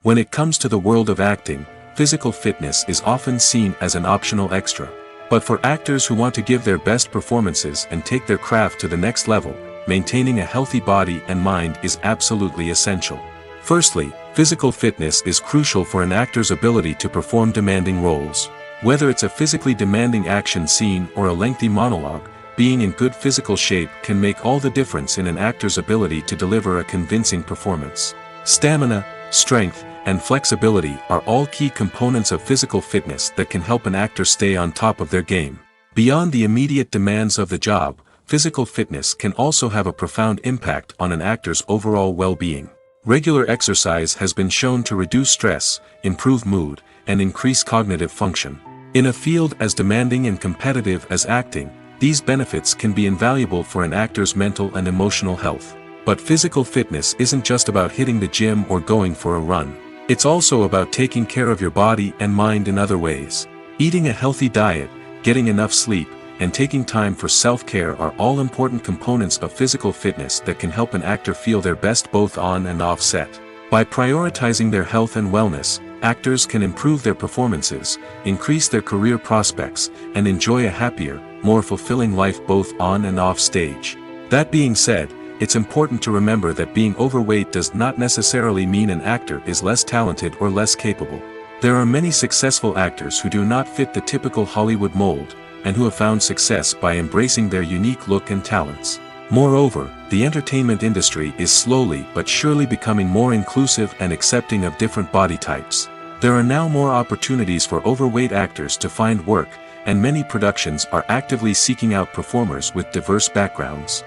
When it comes to the world of acting, physical fitness is often seen as an optional extra. But for actors who want to give their best performances and take their craft to the next level, maintaining a healthy body and mind is absolutely essential. Firstly, physical fitness is crucial for an actor's ability to perform demanding roles. Whether it's a physically demanding action scene or a lengthy monologue, being in good physical shape can make all the difference in an actor's ability to deliver a convincing performance. Stamina, strength, and flexibility are all key components of physical fitness that can help an actor stay on top of their game. Beyond the immediate demands of the job, physical fitness can also have a profound impact on an actor's overall well-being. Regular exercise has been shown to reduce stress, improve mood, and increase cognitive function. In a field as demanding and competitive as acting, these benefits can be invaluable for an actor's mental and emotional health. But physical fitness isn't just about hitting the gym or going for a run. It's also about taking care of your body and mind in other ways. Eating a healthy diet, getting enough sleep, and taking time for self-care are all important components of physical fitness that can help an actor feel their best both on and off set. By prioritizing their health and wellness, actors can improve their performances, increase their career prospects, and enjoy a happier, more fulfilling life both on and off stage. That being said, it's important to remember that being overweight does not necessarily mean an actor is less talented or less capable. There are many successful actors who do not fit the typical Hollywood mold, and who have found success by embracing their unique look and talents. Moreover, the entertainment industry is slowly but surely becoming more inclusive and accepting of different body types. There are now more opportunities for overweight actors to find work, and many productions are actively seeking out performers with diverse backgrounds.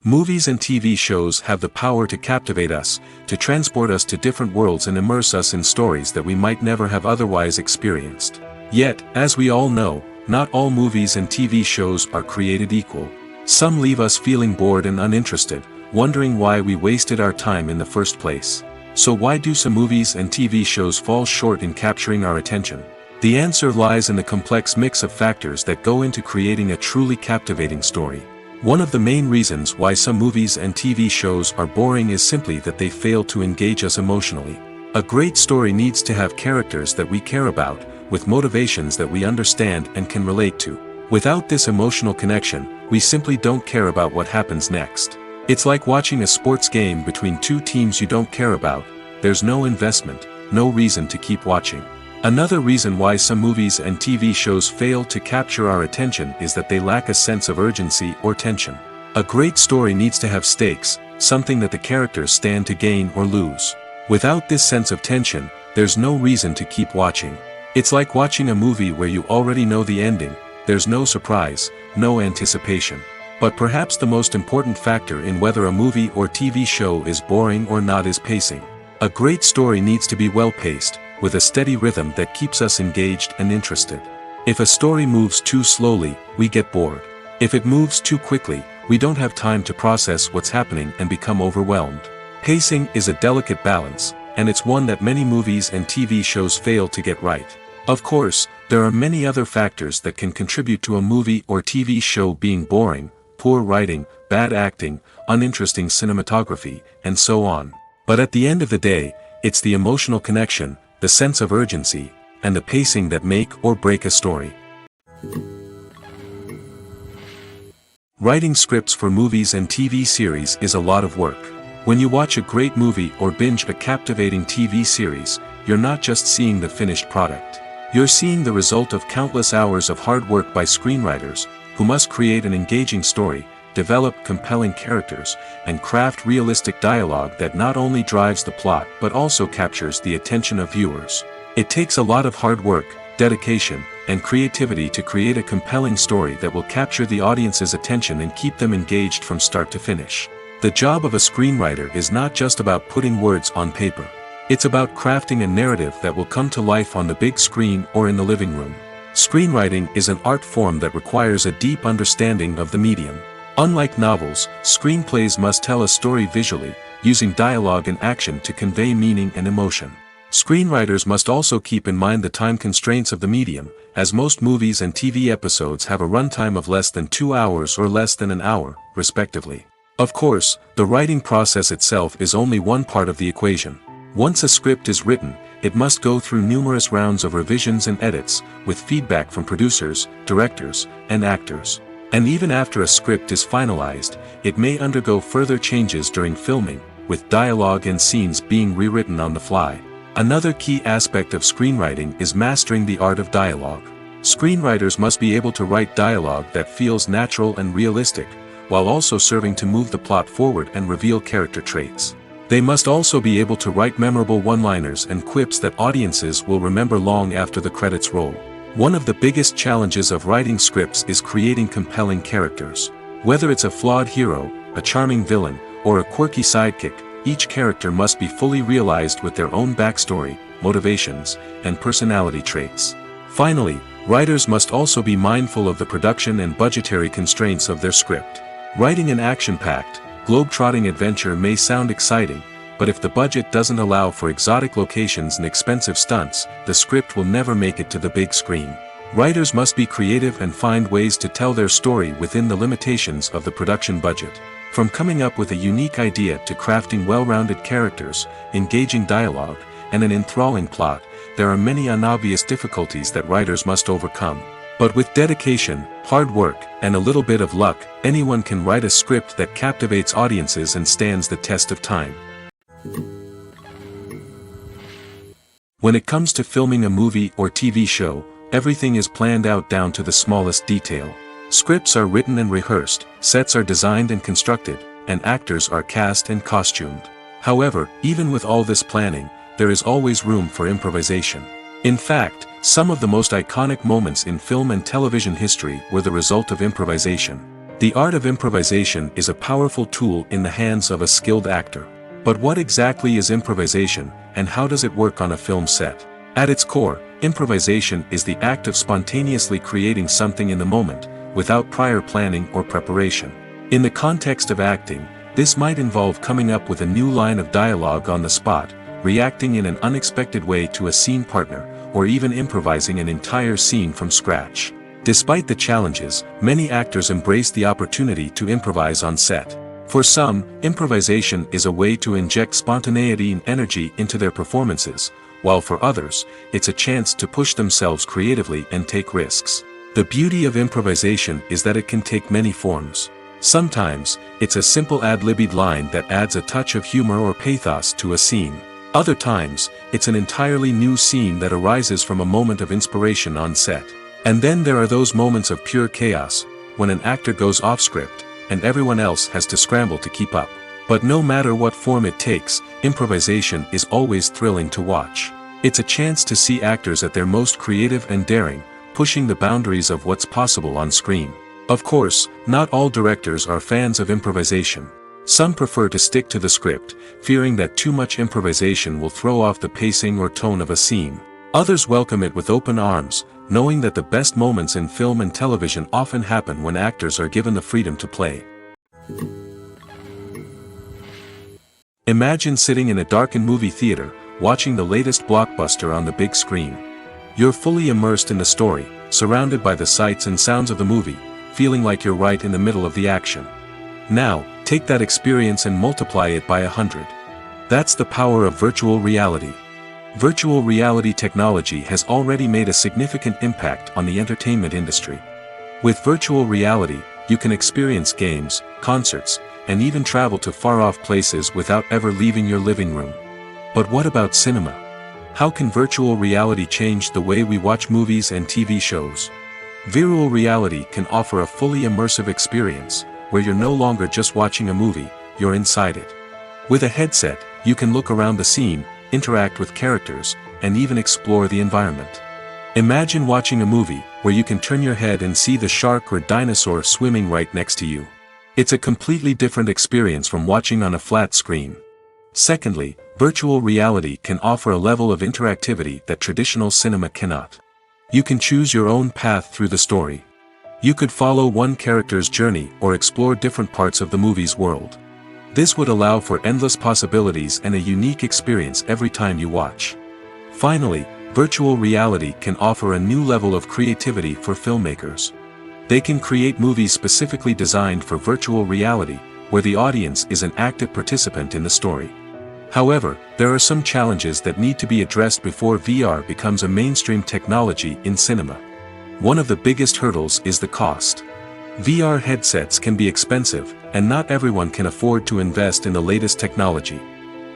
Movies and TV shows have the power to captivate us, to transport us to different worlds and immerse us in stories that we might never have otherwise experienced. Yet, as we all know, not all movies and TV shows are created equal. Some leave us feeling bored and uninterested, wondering why we wasted our time in the first place. So why do some movies and TV shows fall short in capturing our attention? The answer lies in the complex mix of factors that go into creating a truly captivating story. One of the main reasons why some movies and TV shows are boring is simply that they fail to engage us emotionally. A great story needs to have characters that we care about, with motivations that we understand and can relate to. Without this emotional connection, we simply don't care about what happens next. It's like watching a sports game between two teams you don't care about. There's no investment, no reason to keep watching. Another reason why some movies and TV shows fail to capture our attention is that they lack a sense of urgency or tension. A great story needs to have stakes, something that the characters stand to gain or lose. Without this sense of tension, there's no reason to keep watching. It's like watching a movie where you already know the ending, there's no surprise, no anticipation. But perhaps the most important factor in whether a movie or TV show is boring or not is pacing. A great story needs to be well-paced, with a steady rhythm that keeps us engaged and interested. If a story moves too slowly, we get bored. If it moves too quickly, we don't have time to process what's happening and become overwhelmed. Pacing is a delicate balance, and it's one that many movies and TV shows fail to get right. Of course, there are many other factors that can contribute to a movie or TV show being boring: poor writing, bad acting, uninteresting cinematography, and so on. But at the end of the day, it's the emotional connection, the sense of urgency, and the pacing that make or break a story. Writing scripts for movies and TV series is a lot of work. When you watch a great movie or binge a captivating TV series, you're not just seeing the finished product. You're seeing the result of countless hours of hard work by screenwriters, who must create an engaging story, develop compelling characters, and craft realistic dialogue that not only drives the plot but also captures the attention of viewers. It takes a lot of hard work, dedication, and creativity to create a compelling story that will capture the audience's attention and keep them engaged from start to finish. The job of a screenwriter is not just about putting words on paper. It's about crafting a narrative that will come to life on the big screen or in the living room. Screenwriting is an art form that requires a deep understanding of the medium. Unlike novels, screenplays must tell a story visually, using dialogue and action to convey meaning and emotion. Screenwriters must also keep in mind the time constraints of the medium, as most movies and TV episodes have a runtime of less than 2 hours or less than an hour, respectively. Of course, the writing process itself is only one part of the equation. Once a script is written, it must go through numerous rounds of revisions and edits, with feedback from producers, directors, and actors. And even after a script is finalized, it may undergo further changes during filming, with dialogue and scenes being rewritten on the fly. Another key aspect of screenwriting is mastering the art of dialogue. Screenwriters must be able to write dialogue that feels natural and realistic, while also serving to move the plot forward and reveal character traits. They must also be able to write memorable one-liners and quips that audiences will remember long after the credits roll. One of the biggest challenges of writing scripts is creating compelling characters. Whether it's a flawed hero, a charming villain, or a quirky sidekick, each character must be fully realized with their own backstory, motivations, and personality traits. Finally, writers must also be mindful of the production and budgetary constraints of their script. Writing an action-packed, globe-trotting adventure may sound exciting, but if the budget doesn't allow for exotic locations and expensive stunts, the script will never make it to the big screen. Writers must be creative and find ways to tell their story within the limitations of the production budget. From coming up with a unique idea to crafting well-rounded characters, engaging dialogue, and an enthralling plot, there are many unobvious difficulties that writers must overcome. But with dedication, hard work, and a little bit of luck, anyone can write a script that captivates audiences and stands the test of time. When it comes to filming a movie or TV show, everything is planned out down to the smallest detail. Scripts are written and rehearsed, sets are designed and constructed, and actors are cast and costumed. However, even with all this planning, there is always room for improvisation. In fact, some of the most iconic moments in film and television history were the result of improvisation. The art of improvisation is a powerful tool in the hands of a skilled actor. But what exactly is improvisation, and how does it work on a film set? At its core, improvisation is the act of spontaneously creating something in the moment, without prior planning or preparation. In the context of acting, this might involve coming up with a new line of dialogue on the spot, reacting in an unexpected way to a scene partner, or even improvising an entire scene from scratch. Despite the challenges, many actors embrace the opportunity to improvise on set. For some, improvisation is a way to inject spontaneity and energy into their performances, while for others, it's a chance to push themselves creatively and take risks. The beauty of improvisation is that it can take many forms. Sometimes, it's a simple ad-libbed line that adds a touch of humor or pathos to a scene. Other times, it's an entirely new scene that arises from a moment of inspiration on set. And then there are those moments of pure chaos, when an actor goes off script, and everyone else has to scramble to keep up. But no matter what form it takes, improvisation is always thrilling to watch. It's a chance to see actors at their most creative and daring, pushing the boundaries of what's possible on screen. Of course, not all directors are fans of improvisation. Some prefer to stick to the script, fearing that too much improvisation will throw off the pacing or tone of a scene. Others welcome it with open arms, knowing that the best moments in film and television often happen when actors are given the freedom to play. Imagine sitting in a darkened movie theater, watching the latest blockbuster on the big screen. You're fully immersed in the story, surrounded by the sights and sounds of the movie, feeling like you're right in the middle of the action. Now, take that experience and multiply it by 100. That's the power of virtual reality. Virtual reality technology has already made a significant impact on the entertainment industry. With virtual reality, you can experience games, concerts, and even travel to far-off places without ever leaving your living room. But what about cinema? How can virtual reality change the way we watch movies and TV shows? Virtual reality can offer a fully immersive experience, where you're no longer just watching a movie, you're inside it. With a headset, you can look around the scene, interact with characters, and even explore the environment. Imagine watching a movie where you can turn your head and see the shark or dinosaur swimming right next to you. It's a completely different experience from watching on a flat screen. Secondly, virtual reality can offer a level of interactivity that traditional cinema cannot. You can choose your own path through the story. You could follow one character's journey or explore different parts of the movie's world. This would allow for endless possibilities and a unique experience every time you watch. Finally, virtual reality can offer a new level of creativity for filmmakers. They can create movies specifically designed for virtual reality, where the audience is an active participant in the story. However, there are some challenges that need to be addressed before VR becomes a mainstream technology in cinema. One of the biggest hurdles is the cost. VR headsets can be expensive, and not everyone can afford to invest in the latest technology.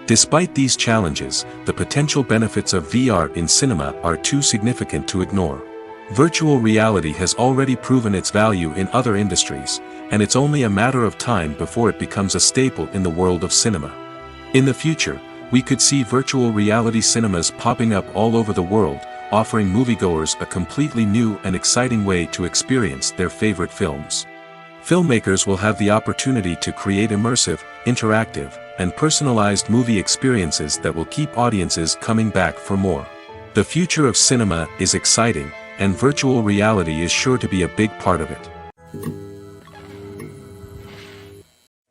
Despite these challenges, the potential benefits of VR in cinema are too significant to ignore. Virtual reality has already proven its value in other industries, and it's only a matter of time before it becomes a staple in the world of cinema. In the future, we could see virtual reality cinemas popping up all over the world, offering moviegoers a completely new and exciting way to experience their favorite films. Filmmakers will have the opportunity to create immersive, interactive, and personalized movie experiences that will keep audiences coming back for more. The future of cinema is exciting, and virtual reality is sure to be a big part of it.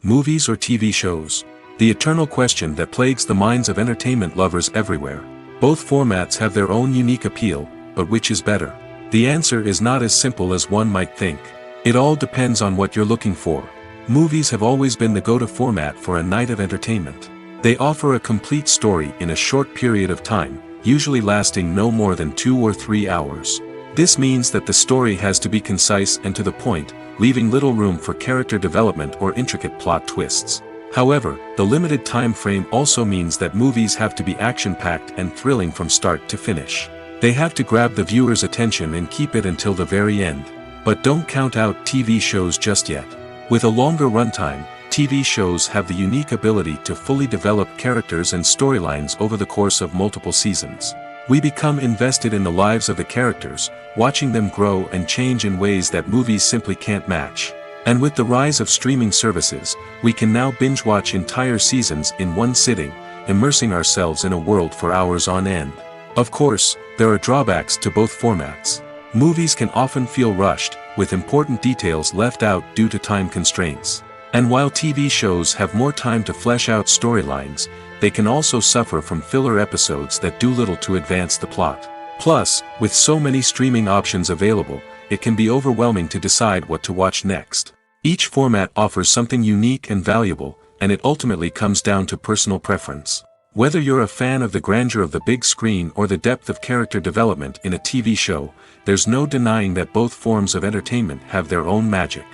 Movies or TV shows? The eternal question that plagues the minds of entertainment lovers everywhere. Both formats have their own unique appeal, but which is better? The answer is not as simple as one might think. It all depends on what you're looking for. Movies have always been the go-to format for a night of entertainment. They offer a complete story in a short period of time, usually lasting no more than 2 or 3 hours. This means that the story has to be concise and to the point, leaving little room for character development or intricate plot twists. However, the limited time frame also means that movies have to be action-packed and thrilling from start to finish. They have to grab the viewer's attention and keep it until the very end. But don't count out TV shows just yet. With a longer runtime, TV shows have the unique ability to fully develop characters and storylines over the course of multiple seasons. We become invested in the lives of the characters, watching them grow and change in ways that movies simply can't match. And with the rise of streaming services, we can now binge-watch entire seasons in one sitting, immersing ourselves in a world for hours on end. Of course, there are drawbacks to both formats. Movies can often feel rushed, with important details left out due to time constraints. And while TV shows have more time to flesh out storylines, they can also suffer from filler episodes that do little to advance the plot. Plus, with so many streaming options available, it can be overwhelming to decide what to watch next. Each format offers something unique and valuable, and it ultimately comes down to personal preference. Whether you're a fan of the grandeur of the big screen or the depth of character development in a TV show, there's no denying that both forms of entertainment have their own magic.